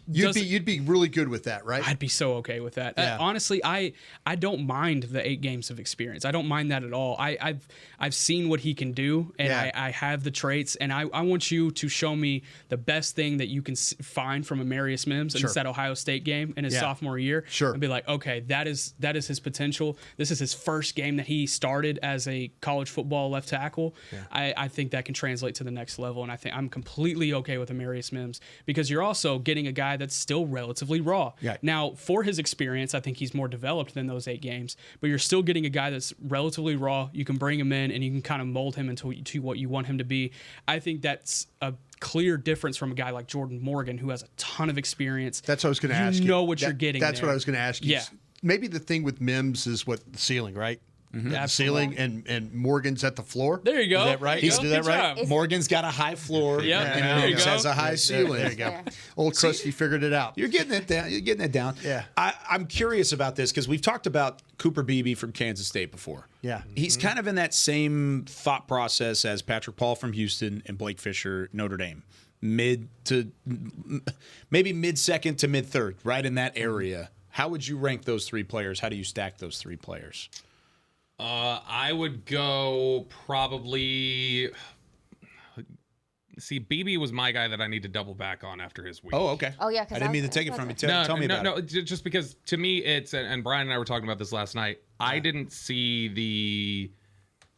You'd be really good with that, right? I'd be so okay with that. Yeah. Honestly, I don't mind the 8 games of experience. I don't mind that at all. I've seen what he can do, and I have the traits, and I want you to show me the best thing that you can find from Amarius Mims in that Ohio State game in his sophomore year. Sure. And be like, okay, that is his potential. This is his first game that he started as a college football left tackle. Yeah. I think that can translate to the next level, and I think I'm completely okay with Amarius Mims, because you're also getting a guy that's still relatively raw. Yeah. Now, for his experience, I think he's more developed than those 8 games, but you're still getting a guy that's relatively raw. You can bring him in and you can kind of mold him to what you want him to be. I think that's a clear difference from a guy like Jordan Morgan, who has a ton of experience. That's what I was going to ask you. You know what you're getting. That's there. what I was going to ask you. Yeah. Maybe the thing with Mims is the ceiling, right? Mm-hmm. The ceiling and Morgan's at the floor. There you go. Is that right? He's do that right? Morgan's got a high floor. Yep. And Mims has a high ceiling. There you go. Old Krusty figured it out. You're getting it down. You're getting it down. Yeah. I'm curious about this because we've talked about Cooper Beebe from Kansas State before. Yeah. He's kind of in that same thought process as Patrick Paul from Houston and Blake Fisher, Notre Dame. Maybe mid-second to mid-third, right in that area. How would you rank those 3 players? How do you stack those 3 players? I would go probably. See, BB was my guy that I need to double back on after his week. Oh, okay. Oh, yeah. I didn't mean to take it from you. Tell me about it. Just because to me it's, and Brian and I were talking about this last night. I didn't see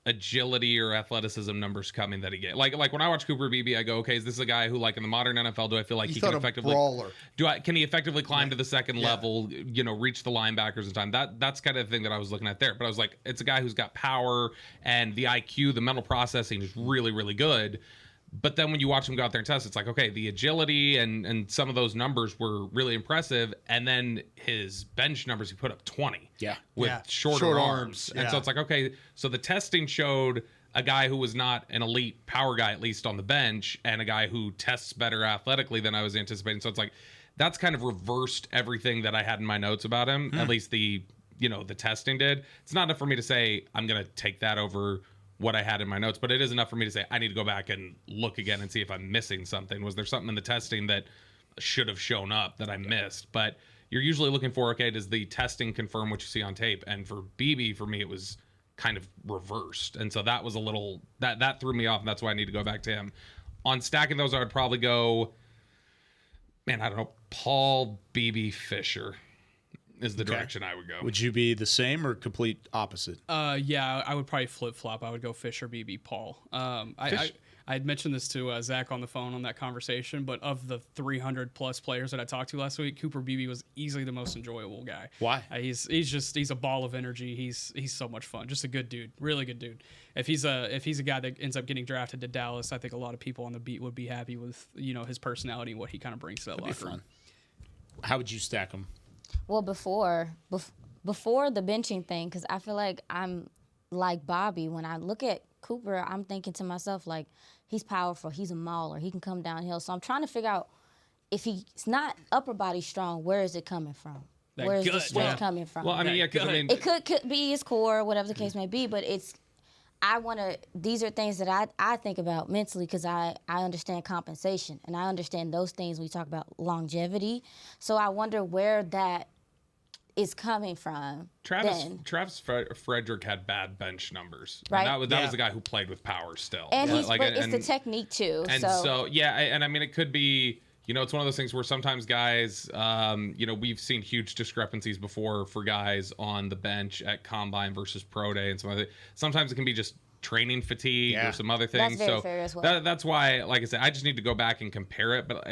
agility or athleticism numbers coming that he get. Like when I watch Cooper Beebe, I go, okay, is this a guy who, like in the modern NFL, do I feel like he can effectively brawler? Can he effectively climb to the second level, reach the linebackers in time? That's kind of the thing that I was looking at there. But I was like, it's a guy who's got power and the IQ, the mental processing is really, really good. But then when you watch him go out there and test, it's like, okay, the agility and some of those numbers were really impressive. And then his bench numbers, he put up 20. Yeah. With short arms. Yeah. And so it's like, okay, so the testing showed a guy who was not an elite power guy, at least on the bench, and a guy who tests better athletically than I was anticipating. So it's like, that's kind of reversed everything that I had in my notes about him. At least the testing did. It's not enough for me to say, I'm going to take that over what I had in my notes, but it is enough for me to say I need to go back and look again and see if I'm missing something. Was there something in the testing that should have shown up that I missed? But you're usually looking for, okay, does the testing confirm what you see on tape? And for BB, for me, it was kind of reversed. And so that was a little, that threw me off, and that's why I need to go back to him. On stacking those, I would probably go, I don't know, Paul, BB, Fisher is the direction I would go. Would you be the same or complete opposite? Yeah, I would probably flip-flop. I would go Fisher, BB, Paul. I had mentioned this to Zach on the phone on that conversation, but of the 300-plus players that I talked to last week, Cooper Beebe was easily the most enjoyable guy. Why? He's a ball of energy. He's so much fun. Just a good dude. Really good dude. If he's a guy that ends up getting drafted to Dallas, I think a lot of people on the beat would be happy with his personality and what he kind of brings to that locker room. How would you stack him? Well, before the benching thing, because I feel like I'm like Bobby. When I look at Cooper, I'm thinking to myself, like, he's powerful. He's a mauler. He can come downhill. So I'm trying to figure out if he's not upper body strong, where is it coming from? Where is the strength coming from? Well, I mean, it could be his core, whatever the case may be, but these are things that I think about mentally because I understand compensation and I understand those things when we talk about longevity. So I wonder where that is coming from. Travis Frederick had bad bench numbers. Right. And that was the guy who played with power still. And it's the technique too. And so I mean, it could be, it's one of those things where sometimes guys, we've seen huge discrepancies before for guys on the bench at combine versus pro day and sometimes it can be just training fatigue or some other things. That's very fair as well. That's why, like I said, I just need to go back and compare it. But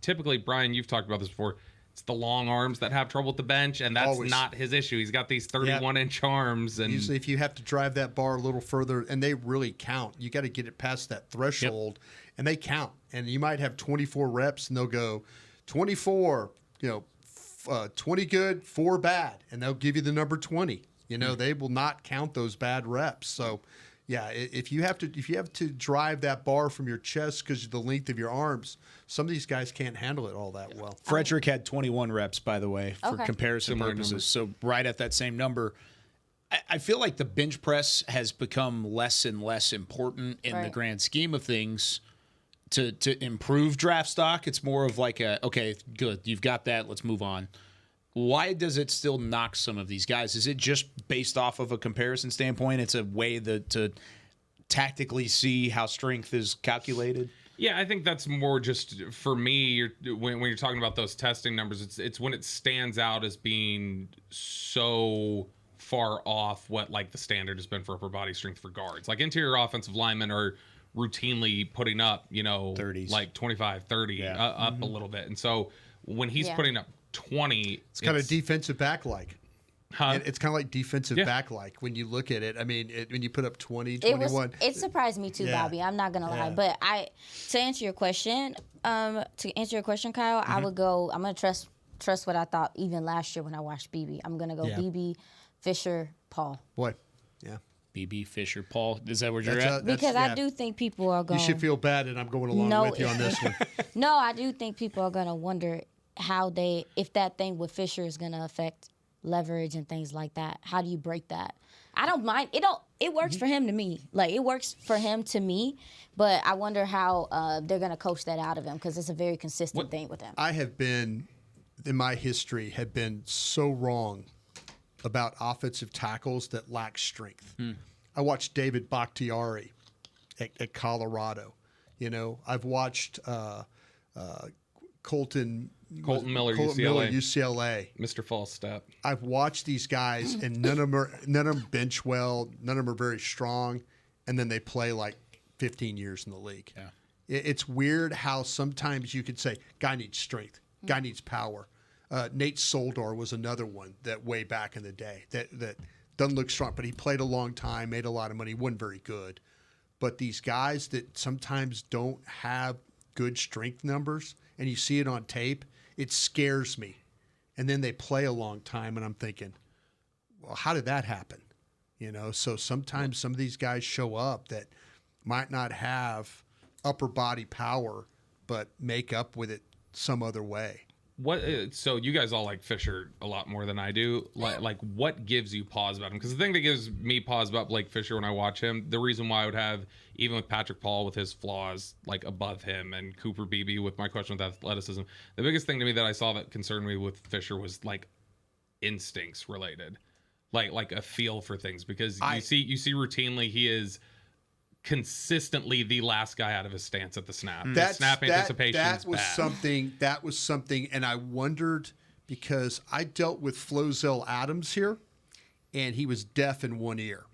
typically, Brian, you've talked about this before. It's the long arms that have trouble at the bench, and that's not his issue. He's got these 31-inch arms. And usually if you have to drive that bar a little further, and they really count, you got to get it past that threshold, and they count. And you might have 24 reps, and they'll go 24, 20 good, 4 bad, and they'll give you the number 20. They will not count those bad reps. So, if you have to drive that bar from your chest because of the length of your arms, some of these guys can't handle it all that well. Frederick had 21 reps, by the way, for comparison Similar purposes. numbers. So right at that same number. I feel like the bench press has become less and less important in the grand scheme of things to improve draft stock. It's more of like okay, good, you've got that, let's move on. Why does it still knock some of these guys? Is it just based off of a comparison standpoint? It's a way to tactically see how strength is calculated? Yeah, I think that's more just for me. When you're talking about those testing numbers, it's when it stands out as being so far off what like the standard has been for upper body strength for guards. Like interior offensive linemen are routinely putting up, 30s, like 25, 30, up a little bit. And so when he's putting up 20, it's kind of defensive back like. It's kind of like defensive back like when you look at it. I mean, when you put up 20, 21. It surprised me too, Bobby. I'm not gonna lie, but to answer your question, Kyle, I would go. I'm gonna trust what I thought even last year when I watched BB. I'm gonna go BB, Fisher, Paul. Boy, yeah. BB, Fisher, Paul. Is that where you're at? Because I do think people are going. You should feel bad, and I'm going along with you on this one. No, I do think people are gonna wonder if that thing with Fisher is gonna affect leverage and things like that. How do you break that? I don't mind. It works for him to me. Like it works for him to me, but I wonder how they're gonna coach that out of him because it's a very consistent thing with him. I have been, in my history, so wrong about offensive tackles that lack strength. I watched David Bakhtiari at Colorado. I've watched Colton Colton Miller, UCLA. Mr. False Step. I've watched these guys, and none of them bench well. None of them are very strong, and then they play like 15 years in the league. Yeah. It's weird how sometimes you could say, guy needs strength, guy needs power. Nate Soldar was another one that way back in the day that doesn't look strong, but he played a long time, made a lot of money, wasn't very good. But these guys that sometimes don't have good strength numbers, and you see it on tape, it scares me. And then they play a long time, and I'm thinking, well, how did that happen? So sometimes some of these guys show up that might not have upper body power, but make up with it some other way. So you guys all like Fisher a lot more than I do. Like what gives you pause about him? Because the thing that gives me pause about Blake Fisher when I watch him, the reason why I would have, even with Patrick Paul with his flaws, like above him, and Cooper Beebe with my question with athleticism, the biggest thing to me that I saw that concerned me with Fisher was like instincts related, like a feel for things, because you see routinely he is consistently the last guy out of his stance at the snap. The snap anticipation is bad. That was something, and I wondered, because I dealt with Flozell Adams here, and he was deaf in one ear.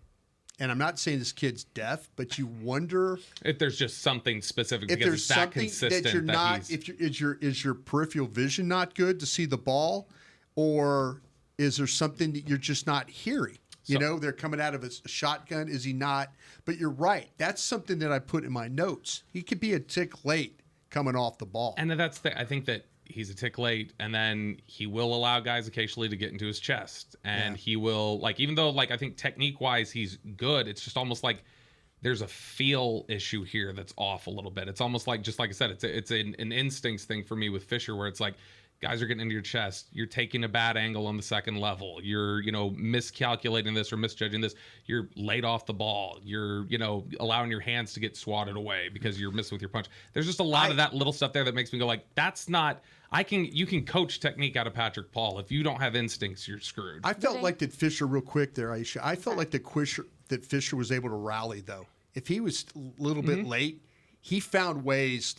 And I'm not saying this kid's deaf, but you wonder if there's just something specific, if because there's it's that something consistent that you're not. Is your peripheral vision not good to see the ball, or is there something that you're just not hearing? They're coming out of a shotgun. Is he not? But you're right. That's something that I put in my notes. He could be a tick late coming off the ball. And I think that he's a tick late, and then he will allow guys occasionally to get into his chest. And he will, even though, I think technique-wise he's good, it's just almost like there's a feel issue here that's off a little bit. It's almost like, just like I said, it's an instincts thing for me with Fisher, where it's like, guys are getting into your chest. You're taking a bad angle on the second level. You're, miscalculating this or misjudging this. You're late off the ball. You're, allowing your hands to get swatted away because you're missing with your punch. There's just a lot of that little stuff there that makes me go that's not. You can coach technique out of Patrick Paul. If you don't have instincts, you're screwed. I felt like that Fisher, real quick there, Aisha. I felt like that Fisher was able to rally though. If he was a little bit late, he found ways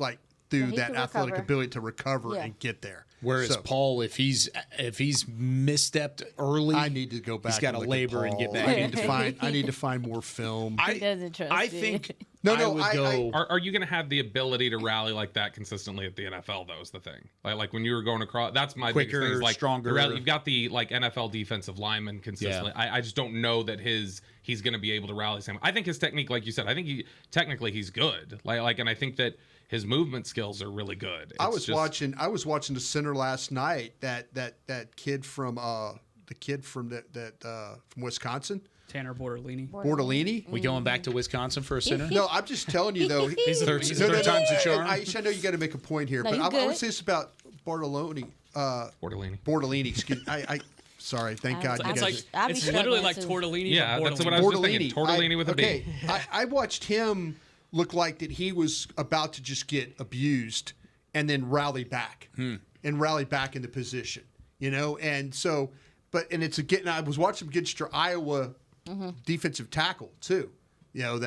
through that athletic ability to recover and get there. Whereas Paul, if he's misstepped early, I need to go back. He's got to labor and get back. I need to find more film. He doesn't trust I it. think Are you going to have the ability to rally like that consistently at the NFL? Though is the thing. Like when you were going across, that's my quicker, biggest thing. stronger. You've got the NFL defensive lineman consistently. Yeah. I just don't know that he's going to be able to rally same. I think his technique, like you said, I think he's good. And I think that his movement skills are really good. I was watching the center last night. That kid from from Wisconsin. Tanner Bortolini. We going back to Wisconsin for a center? No, I'm just telling you though. He's third time's a charm. I know you got to make a point here, but I would say this about Bortolini. Excuse me. Sorry, thank God. It's literally like tortellini. Yeah, that's what I was just thinking. Tortellini with a B. I watched him look like that he was about to just get abused and then rally back into position, and so, it's again, I was watching him against your Iowa defensive tackle too, so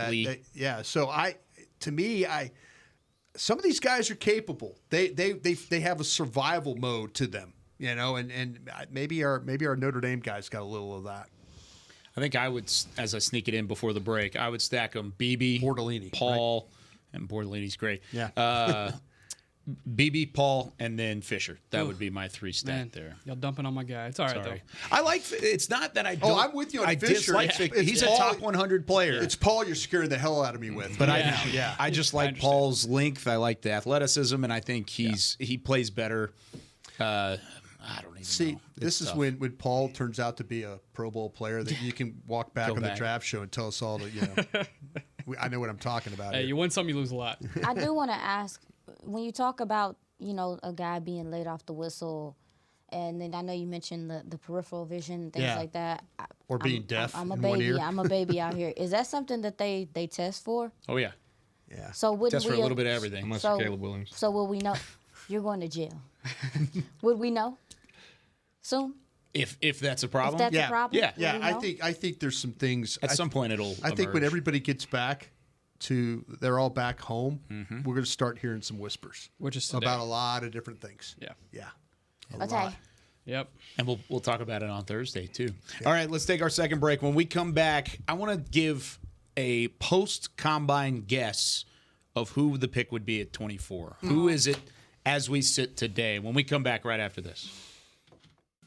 some of these guys are capable. They have a survival mode to them, and maybe our Notre Dame guys got a little of that. I think I would, as I sneak it in before the break, I would stack them Beebe, Bortolini, Paul, and Bortolini's great. Yeah. Beebe, Paul, and then Fisher. That would be my three stack there. Y'all dumping on my guy. It's all right, though. I like – it's not that I don't – I'm with you on Fisher. Dislike Fisher. He's a top 100 player. It's Paul you're scaring the hell out of me with. But I just like Paul's length. I like the athleticism, and I think he plays better. I don't even know. This is when Paul turns out to be a Pro Bowl player that you can walk back on the draft show and tell us all that, I know what I'm talking about. Hey, you win some, you lose a lot. I do want to ask, when you talk about, a guy being laid off the whistle, and then I know you mentioned the peripheral vision, things like that. Or being deaf. I'm a in baby. 1 ear. I'm a baby out here. Is that something that they test for? Oh, yeah. Yeah. So wouldn't test for a little bit of everything. Unless you're Caleb Williams. So will we know? You're going to jail. Would we know soon? If that's a problem? A problem? Yeah. I think there's some things. At some point it'll I think when everybody gets back, they're all back home, we're going to start hearing some whispers, which is today. about a lot of different things. Yeah. A lot. Yep. And we'll talk about it on Thursday too. All right, let's take our second break. When we come back, I want to give a post-combine guess of who the pick would be at 24. Who is it as we sit today? When we come back right after this.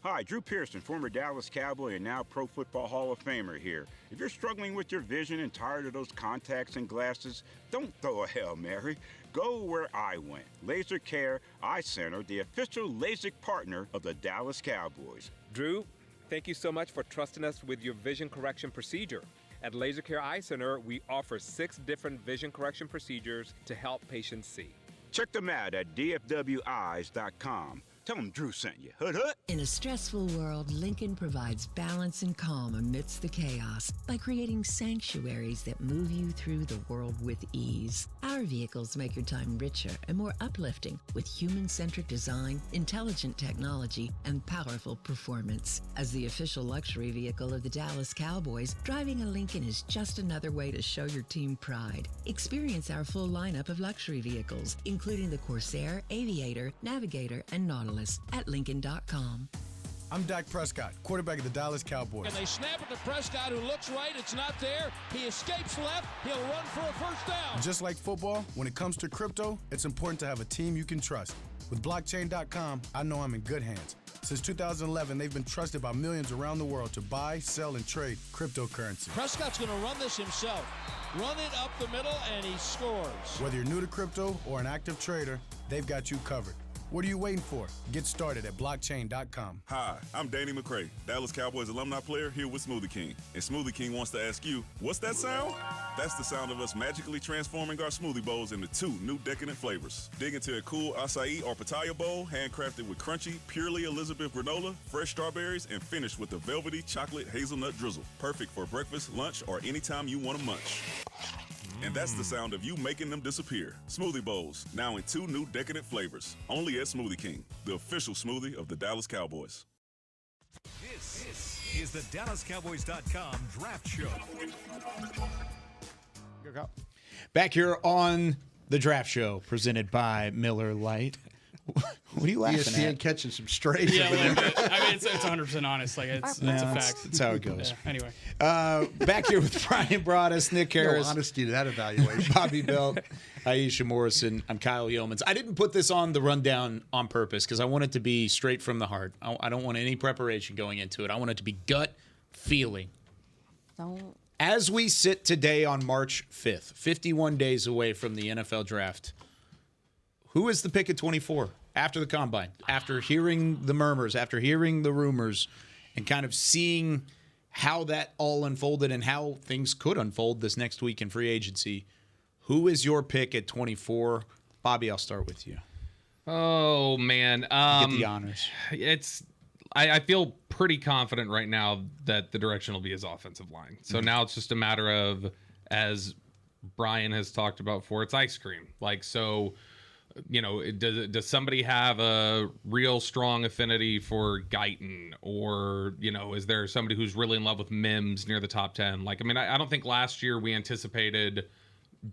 Hi, Drew Pearson, former Dallas Cowboy and now Pro Football Hall of Famer here. If you're struggling with your vision and tired of those contacts and glasses, don't throw a Hail Mary. Go where I went. Laser Care Eye Center, the official LASIK partner of the Dallas Cowboys. Drew, thank you so much for trusting us with your vision correction procedure. At Laser Care Eye Center, we offer 6 different vision correction procedures to help patients see. Check them out at dfweyes.com. Tell them Drew sent you. Hood hood. In a stressful world, Lincoln provides balance and calm amidst the chaos by creating sanctuaries that move you through the world with ease. Our vehicles make your time richer and more uplifting with human-centric design, intelligent technology, and powerful performance. As the official luxury vehicle of the Dallas Cowboys, driving a Lincoln is just another way to show your team pride. Experience our full lineup of luxury vehicles, including the Corsair, Aviator, Navigator, and Nautilus at Lincoln.com. I'm Dak Prescott, quarterback of the Dallas Cowboys. And they snap it to Prescott, who looks right. It's not there. He escapes left. He'll run for a first down. Just like football, when it comes to crypto, it's important to have a team you can trust. With blockchain.com, I know I'm in good hands. Since 2011, they've been trusted by millions around the world to buy, sell, and trade cryptocurrency. Prescott's going to run this himself. Run it up the middle, and he scores. Whether you're new to crypto or an active trader, they've got you covered. What are you waiting for? Get started at blockchain.com. Hi, I'm Danny McCray, Dallas Cowboys alumni player here with Smoothie King. And Smoothie King wants to ask you, what's that sound? That's the sound of us magically transforming our smoothie bowls into 2 new decadent flavors. Dig into a cool acai or pitaya bowl, handcrafted with crunchy, purely Elizabeth granola, fresh strawberries, and finished with a velvety chocolate hazelnut drizzle. Perfect for breakfast, lunch, or anytime you want to munch. And that's the sound of you making them disappear. Smoothie bowls, now in 2 new decadent flavors. Only at Smoothie King, the official smoothie of the Dallas Cowboys. This is the DallasCowboys.com Draft Show. Back here on the Draft Show, presented by Miller Lite. What are you laughing ESPN at? catching some strays. Yeah, a little bit. I mean, it's 100% honest. Like it's a fact. That's how it goes. Yeah, anyway, back here with Brian Broaddus, Nick Harris, honesty to that evaluation. Bobby Belt, Aisha Morrison. I'm Kyle Yeomans. I didn't put this on the rundown on purpose because I want it to be straight from the heart. I don't want any preparation going into it. I want it to be gut feeling. Don't. As we sit today on March 5th, 51 days away from the NFL draft, who is the pick at 24 after the combine? After hearing the murmurs, after hearing the rumors, and kind of seeing how that all unfolded and how things could unfold this next week in free agency, who is your pick at 24? Bobby, I'll start with you. Oh, man. Get the honors. I feel pretty confident right now that the direction will be his offensive line. So now it's just a matter of, as Brian has talked about before, it's ice cream. Like, so... You know, does somebody have a real strong affinity for Guyton, or, you know, is there somebody who's really in love with Mims near the top 10? Like, I mean, I don't think last year we anticipated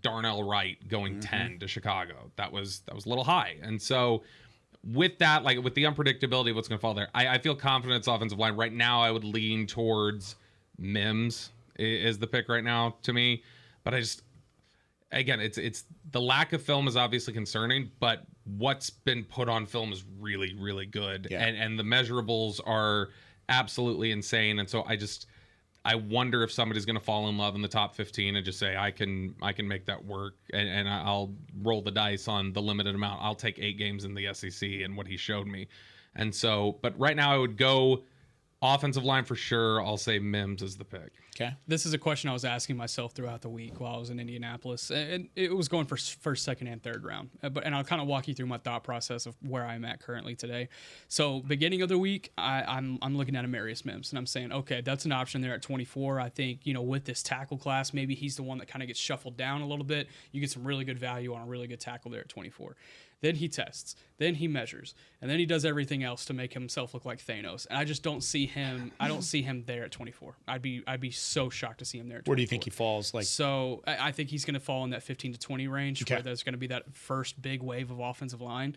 Darnell Wright going 10 to Chicago. That was a little high. And so with that, like with the unpredictability of what's going to fall there, I feel confident it's offensive line. Right now, I would lean towards Mims is the pick right now to me. But again, it's the lack of film is obviously concerning, but what's been put on film is really, really good. Yeah. And the measurables are absolutely insane. And so I wonder if somebody's going to fall in love in the top 15 and just say, I can make that work. And I'll roll the dice on the limited amount. I'll take 8 games in the SEC and what he showed me. And so, but right now I would go offensive line for sure. I'll say Mims is the pick. Okay. This is a question I was asking myself throughout the week while I was in Indianapolis, and it was going for first, second, and third round. And I'll kind of walk you through my thought process of where I'm at currently today. So beginning of the week, I'm looking at Amarius Mims, and I'm saying, okay, that's an option there at 24. I think, you know, with this tackle class, maybe he's the one that kind of gets shuffled down a little bit. You get some really good value on a really good tackle there at 24. then he tests, then he measures, and then he does everything else to make himself look like Thanos. And I just don't see him. I don't see him there at 24. I'd be so shocked to see him there at 24. Where do you think he falls? So I think he's going to fall in that 15 to 20 range, where there's going to be that first big wave of offensive line.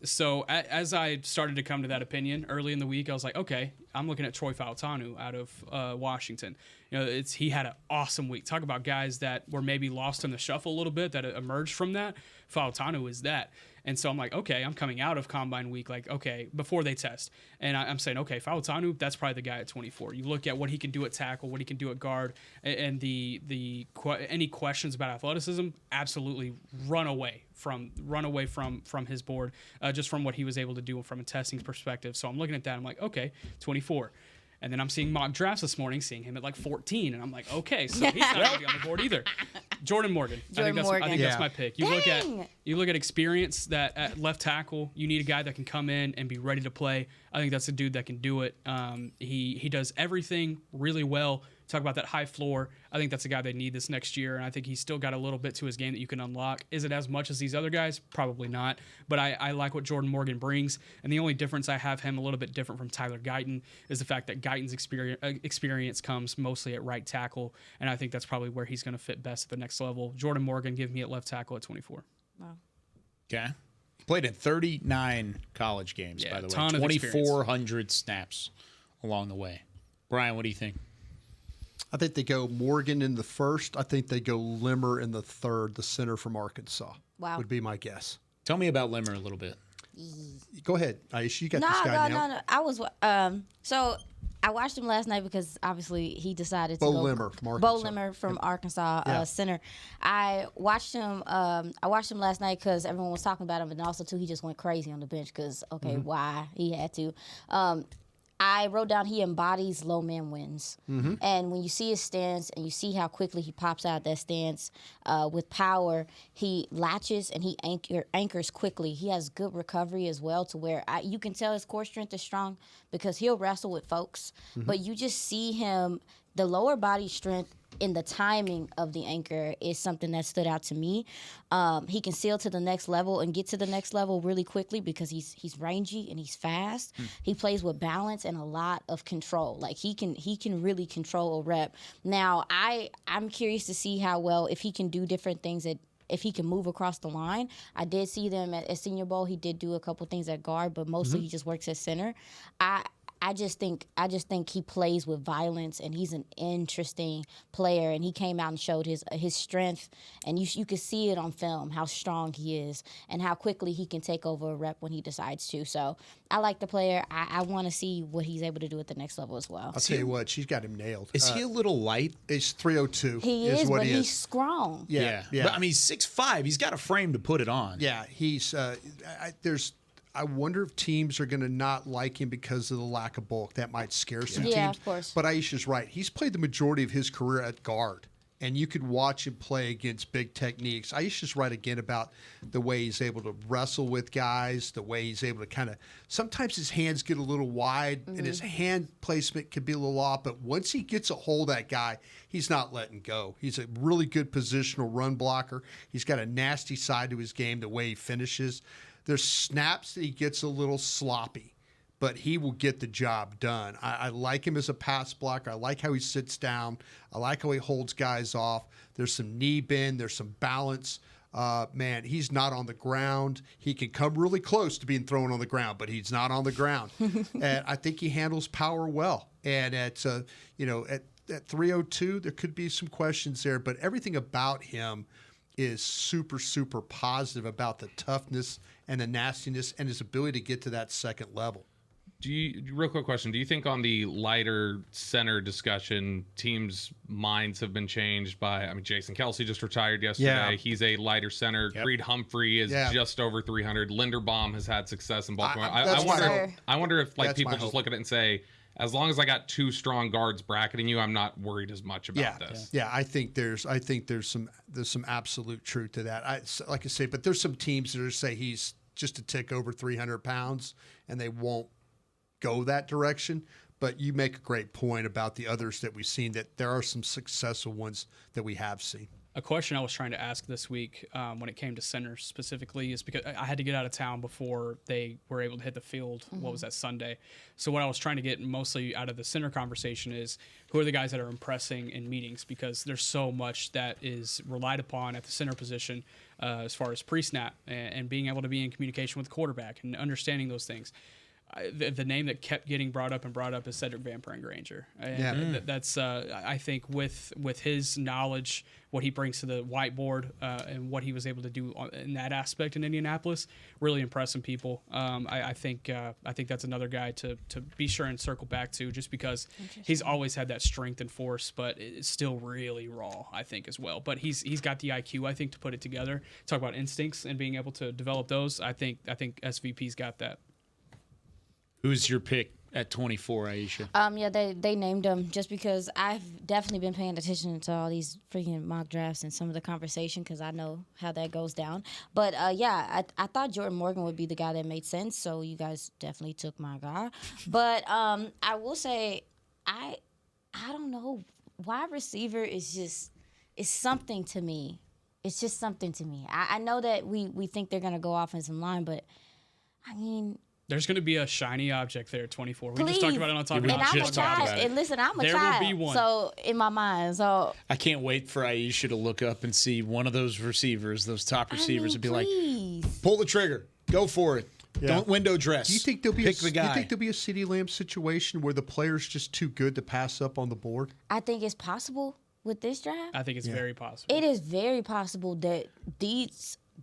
So as I started to come to that opinion early in the week, I was like, okay, I'm looking at Troy Fautanu out of Washington. He had an awesome week. Talk about guys that were maybe lost in the shuffle a little bit, that emerged from that. Fautanu is that. And so I'm like, okay, I'm coming out of Combine week, like, okay, before they test. And I'm saying, okay, Fautanu, that's probably the guy at 24. You look at what he can do at tackle, what he can do at guard, and any questions about athleticism, absolutely run away from his board, just from what he was able to do from a testing perspective. So I'm looking at that, I'm like, okay, 24. And then I'm seeing mock drafts this morning, seeing him at like 14, and I'm like, okay, so he's not going to be on the board either. Jordan Morgan. I think that's my pick. You look at experience that at left tackle, you need a guy that can come in and be ready to play. I think that's a dude that can do it. He does everything really well. Talk about that high floor. I think that's a guy they need this next year, and I think he's still got a little bit to his game that you can unlock. Is it as much as these other guys? Probably not, but I like what Jordan Morgan brings, and the only difference I have him a little bit different from Tyler Guyton is the fact that Guyton's experience comes mostly at right tackle, and I think that's probably where he's going to fit best at the next level. Jordan Morgan, give me at left tackle at 24. Wow. Okay. Played in 39 college games, by the way. 2,400 snaps along the way. Brian, what do you think? I think they go Morgan in the first. I think they go Limmer in the third, the center from Arkansas. Wow. Would be my guess. Tell me about Limmer a little bit. Go ahead, Aisha. You got this guy now. No. I was so I watched him last night because obviously he decided to Bo go. Limmer from Arkansas. Bo Limmer from Arkansas, center. I watched him. I watched him last night because everyone was talking about him, and also too he just went crazy on the bench because why he had to. I wrote down he embodies low man wins. Mm-hmm. And when you see his stance and you see how quickly he pops out that stance with power, he latches and he anchors quickly. He has good recovery as well to where you can tell his core strength is strong because he'll wrestle with folks. Mm-hmm. But you just see him, the lower body strength in the timing of the anchor is something that stood out to me. He can seal to the next level and get to the next level really quickly because he's rangy and he's fast. He plays with balance and a lot of control. Like he can really control a rep. Now I'm curious to see how well if he can do different things if he can move across the line. I did see them at Senior Bowl. He did do a couple things at guard, but mostly he just works at center. I just think he plays with violence, and he's an interesting player. And he came out and showed his strength, and you could see it on film how strong he is and how quickly he can take over a rep when he decides to. So I like the player. I want to see what he's able to do at the next level as well. I'll tell you what, she's got him nailed. Is he a little light? He's 302. He is, but he's strong. Yeah. But I mean, 6'5". He's got a frame to put it on. Yeah, he's I wonder if teams are going to not like him because of the lack of bulk. That might scare some teams. Yeah, of course. But Aisha's right. He's played the majority of his career at guard, and you could watch him play against big techniques. Aisha's right again about the way he's able to wrestle with guys, the way he's able to kind of – sometimes his hands get a little wide, and his hand placement can be a little off. But once he gets a hold of that guy, he's not letting go. He's a really good positional run blocker. He's got a nasty side to his game, the way he finishes. There's snaps that he gets a little sloppy, but he will get the job done. I like him as a pass blocker. I like how he sits down. I like how he holds guys off. There's some knee bend. There's some balance. Man, he's not on the ground. He can come really close to being thrown on the ground, but he's not on the ground. And I think he handles power well. And at 302, there could be some questions there, but everything about him is super, super positive about the toughness and the nastiness and his ability to get to that second level. Real quick question. Do you think on the lighter center discussion, teams' minds have been changed by, Jason Kelsey just retired yesterday. Yeah. He's a lighter center. Yep. Creed Humphrey is just over 300. Linderbaum has had success in Baltimore. I wonder if people just look at it and say, as long as I got two strong guards bracketing you, I'm not worried as much about this. Yeah, I think there's some absolute truth to that. Like I say, but there's some teams that say he's just a tick over 300 pounds, and they won't go that direction. But you make a great point about the others that we've seen, that there are some successful ones that we have seen. A question I was trying to ask this week when it came to centers specifically is because I had to get out of town before they were able to hit the field. What was that, Sunday? So what I was trying to get mostly out of the center conversation is who are the guys that are impressing in meetings, because there's so much that is relied upon at the center position as far as pre-snap and being able to be in communication with the quarterback and understanding those things. The name that kept getting brought up is Cedric Van Peren-Granger. And that's I think with his knowledge, what he brings to the whiteboard, and what he was able to do in that aspect in Indianapolis, really impressing people. I think that's another guy to be sure and circle back to, just because he's always had that strength and force, but it's still really raw, I think, as well. But he's got the IQ, I think, to put it together. Talk about instincts and being able to develop those. I think SVP's got that. Who's your pick at 24, Aisha? Yeah, they named him just because I've definitely been paying attention to all these freaking mock drafts and some of the conversation, because I know how that goes down. But I thought Jordan Morgan would be the guy that made sense, so you guys definitely took my guy. But I will say, I don't know, wide receiver is something to me. It's just something to me. I know that we think they're gonna go offensive line, but I mean, there's going to be a shiny object there at 24. Please. We just talked about it on Talk And About I'm a child. And listen, I'm a child. There will be one. So in my mind, I can't wait for Aisha to look up and see one of those receivers, those top receivers, and be like, pull the trigger, go for it. Yeah. Don't window dress. Do you think there'll be Pick the guy. Do you think there'll be a CeeDee Lamb situation where the player's just too good to pass up on the board? I think it's possible with this draft. I think it's very possible. It is very possible that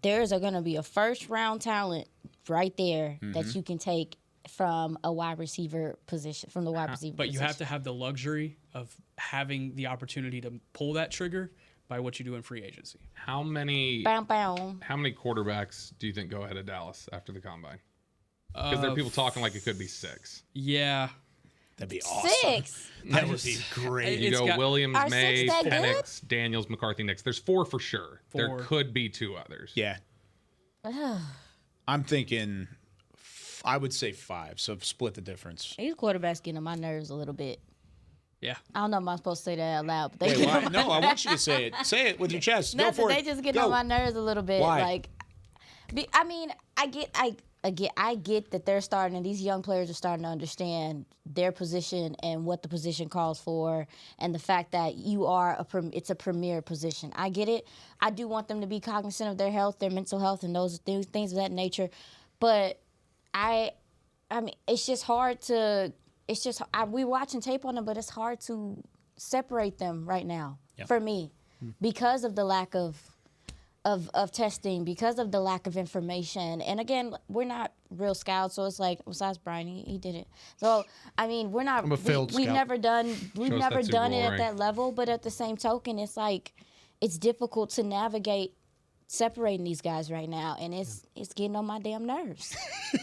there's going to be a first round talent right there that you can take from a wide receiver position, from the wide receiver But position. you have to have the luxury of having the opportunity to pull that trigger by what you do in free agency. How many quarterbacks do you think go ahead of Dallas after the combine? Because there are people talking like it could be 6. Yeah. That'd be awesome. 6. That would be great. You go Williams, Are Mays, 6 that Penix, Daniels, McCarthy, Nix. There's 4 for sure. 4. There could be 2 others. Yeah. I'm thinking, I would say 5, so split the difference. These quarterbacks getting on my nerves a little bit. Yeah. I don't know if I'm supposed to say that out loud. But Wait, why? No, I want you to say it. Say it with your chest. Go for it. They just get on my nerves a little bit. Why? Like, I mean, I get that they're starting, and these young players are starting to understand their position and what the position calls for, and the fact that it's a premier position. I get it. I do want them to be cognizant of their health, their mental health, and those things of that nature. But I mean, it's just hard to. It's just we're watching tape on them, but it's hard to separate them right now for me because of the lack of testing, because of the lack of information. And again, we're not real scouts, so it's like, besides Brian, he did it. So I mean, we're not. I'm a failed we've scout. never done it at ring. that level. But at the same token, it's like it's difficult to navigate separating these guys right now, and it's getting on my damn nerves.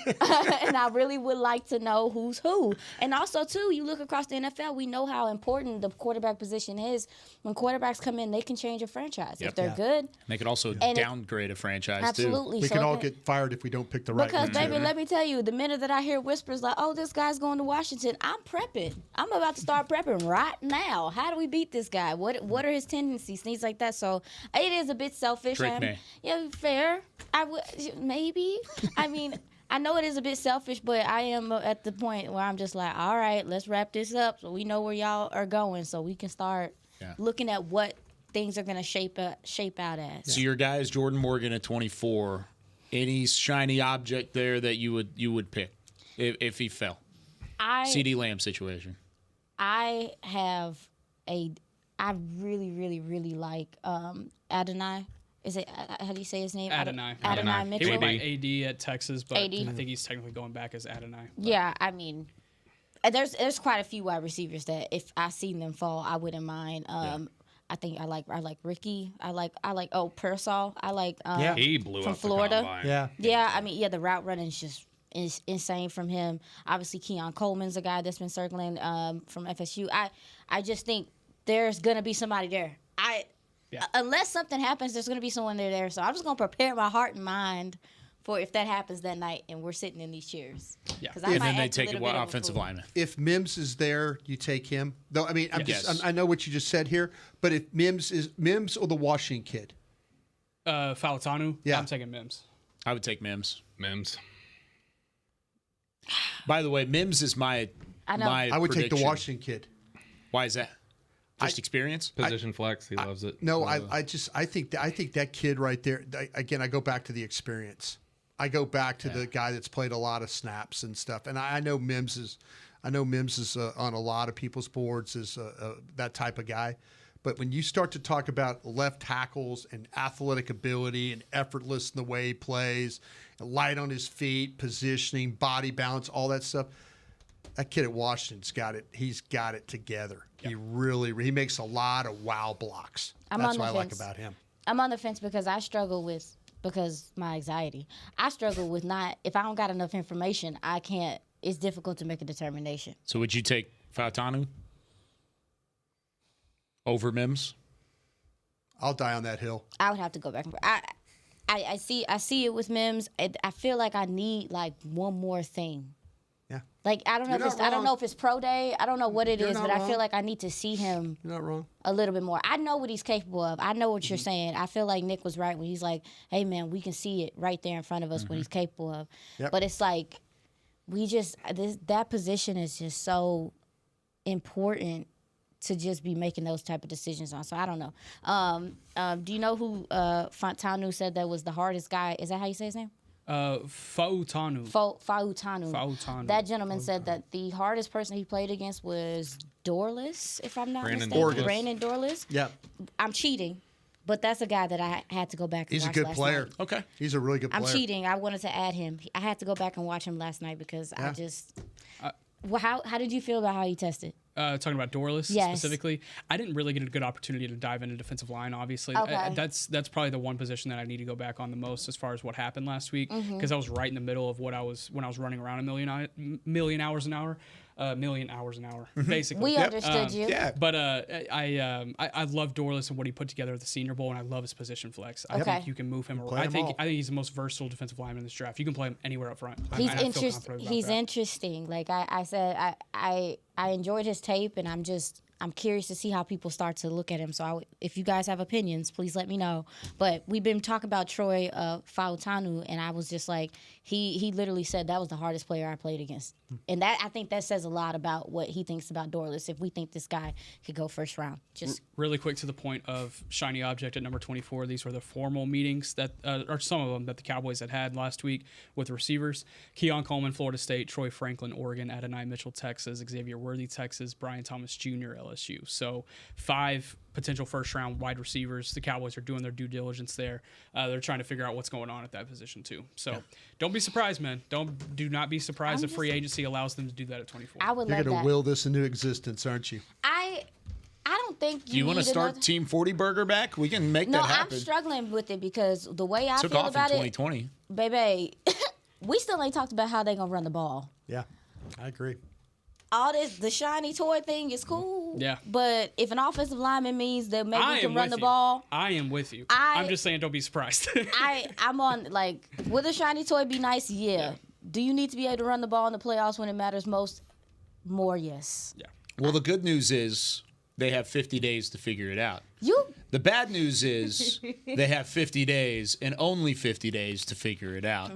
And I really would like to know who's who. And also, too, you look across the NFL, we know how important the quarterback position is. When quarterbacks come in, they can change a franchise. If they're good. They could also downgrade a franchise, absolutely. too. We can all get fired if we don't pick the right one. Because, baby, let me tell you, the minute that I hear whispers like, oh, this guy's going to Washington, I'm prepping. I'm about to start prepping right now. How do we beat this guy? What are his tendencies? Things like that. So it is a bit selfish. Trick me. Yeah, fair. I would maybe. I mean, I know it is a bit selfish, but I am at the point where I'm just like, all right, let's wrap this up so we know where y'all are going, so we can start looking at what things are going to shape out as. So your guy is Jordan Morgan at 24. Any shiny object there that you would pick if he fell? CeeDee Lamb situation. I really, really, really like Adonai. Is it, how do you say his name? Adonai Mitchell. He went by AD at Texas, but AD. I think he's technically going back as Adonai. Yeah, I mean, there's quite a few wide receivers that if I seen them fall, I wouldn't mind. I think I like Ricky. I like Pearsall. I like he blew from up Florida. The combine. Yeah. I mean, the route running is insane from him. Obviously, Keon Coleman's a guy that's been circling from FSU. I just think there's gonna be somebody there. Unless something happens, there's going to be someone there. So I'm just going to prepare my heart and mind for if that happens that night and we're sitting in these chairs. Yeah. And then they take a offensive lineman. If Mims is there, you take him. Though I mean, Yes. I know what you just said here, but if Mims or the Washington kid, Fautanu. Yeah. I'm taking Mims. I would take Mims. Mims. By the way, Mims is my I would take the prediction. Washington kid. Why is that? Just experience? Position flex. He loves it. No, I think that kid right there. Again, I go back to the experience. I go back to the guy that's played a lot of snaps and stuff. And I know Mims is on a lot of people's boards as that type of guy. But when you start to talk about left tackles and athletic ability and effortless in the way he plays, and light on his feet, positioning, body balance, all that stuff, that kid at Washington's got it. He's got it together. Yep. He makes a lot of wow blocks. That's what I like about him. I'm on the fence because my anxiety. I struggle with if I don't got enough information, it's difficult to make a determination. So would you take Fautanu over Mims? I'll die on that hill. I would have to go back. I see it with Mims. I feel like I need like one more thing. Yeah. Like I don't know if it's pro day. I don't know what it is, but I feel like I need to see him. You're not wrong. A little bit more. I know what he's capable of. I know what you're saying. I feel like Nick was right when he's like, "Hey man, we can see it right there in front of us what he's capable of." Yep. But it's like that position is just so important to just be making those type of decisions on. So I don't know. Do you know who Fautanu said that was the hardest guy? Is that how you say his name? Fautanu. Fautanu. That gentleman said that the hardest person he played against was Dorless, if I'm not mistaken. Brandon Dorless. Yeah. I'm cheating, but that's a guy that I had to go back and He's watch a good last player. night. Okay. He's a really good player. I'm cheating. I wanted to add him. I had to go back and watch him last night because I just... Well, how did you feel about how he tested? Talking about Dorless Yes. specifically, I didn't really get a good opportunity to dive into defensive line. Obviously, Okay. That's probably the one position that I need to go back on the most as far as what happened last week because I was right in the middle of when I was running around a million hours an hour, basically. We understood you. Yeah. But I love Dorless and what he put together at the Senior Bowl, and I love his position flex. I think you can move him around. I think he's the most versatile defensive lineman in this draft. You can play him anywhere up front. He's interesting. Like I said, I enjoyed his tape, and I'm curious to see how people start to look at him. So if you guys have opinions, please let me know. But we've been talking about Troy Fautanu, and I was just like, he literally said that was the hardest player I played against. And I think that says a lot about what he thinks about Dorless, if we think this guy could go first round. Just really quick to the point of shiny object at number 24. These were the formal meetings that, or some of them that the Cowboys had last week with receivers. Keon Coleman, Florida State. Troy Franklin, Oregon. Adonai Mitchell, Texas. Xavier Worthy, Texas. Brian Thomas Jr., LSU. So 5 potential first-round wide receivers. The Cowboys are doing their due diligence there. They're trying to figure out what's going on at that position too. So don't be surprised, man. Do not be surprised if free agency allows them to do that at 24. I would You're love going that. to will this into existence, aren't you? I don't think Do you want to start Team 40 Burger back? We can make that happen. I'm struggling with it because the way I Took feel off about in 2020. it, baby, we still ain't talked about how they gonna run the ball. Yeah, I agree. All the shiny toy thing is cool. Yeah. But if an offensive lineman means that maybe we can run the you. ball, I am with you. I'm just saying, don't be surprised. I'm on, like, would a shiny toy be nice? Yeah. Do you need to be able to run the ball in the playoffs when it matters most? More, yes. Yeah. Well, the good news is they have 50 days to figure it out. The bad news is they have 50 days and only 50 days to figure it out.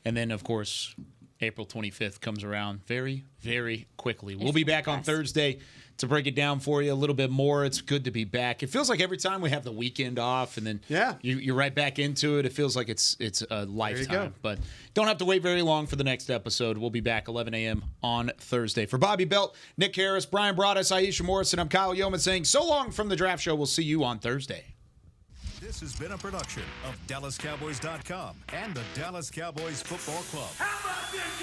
And then, of course, April 25th comes around very, very quickly. We'll be back on Thursday to break it down for you a little bit more. It's good to be back. It feels like every time we have the weekend off and then you're right back into it, it feels like it's a lifetime. But don't have to wait very long for the next episode. We'll be back 11 a.m. on Thursday. For Bobby Belt, Nick Harris, Brian Broaddus, Aisha Morrison, I'm Kyle Yeoman saying so long from the Draft Show. We'll see you on Thursday. This has been a production of DallasCowboys.com and the Dallas Cowboys Football Club. How about this?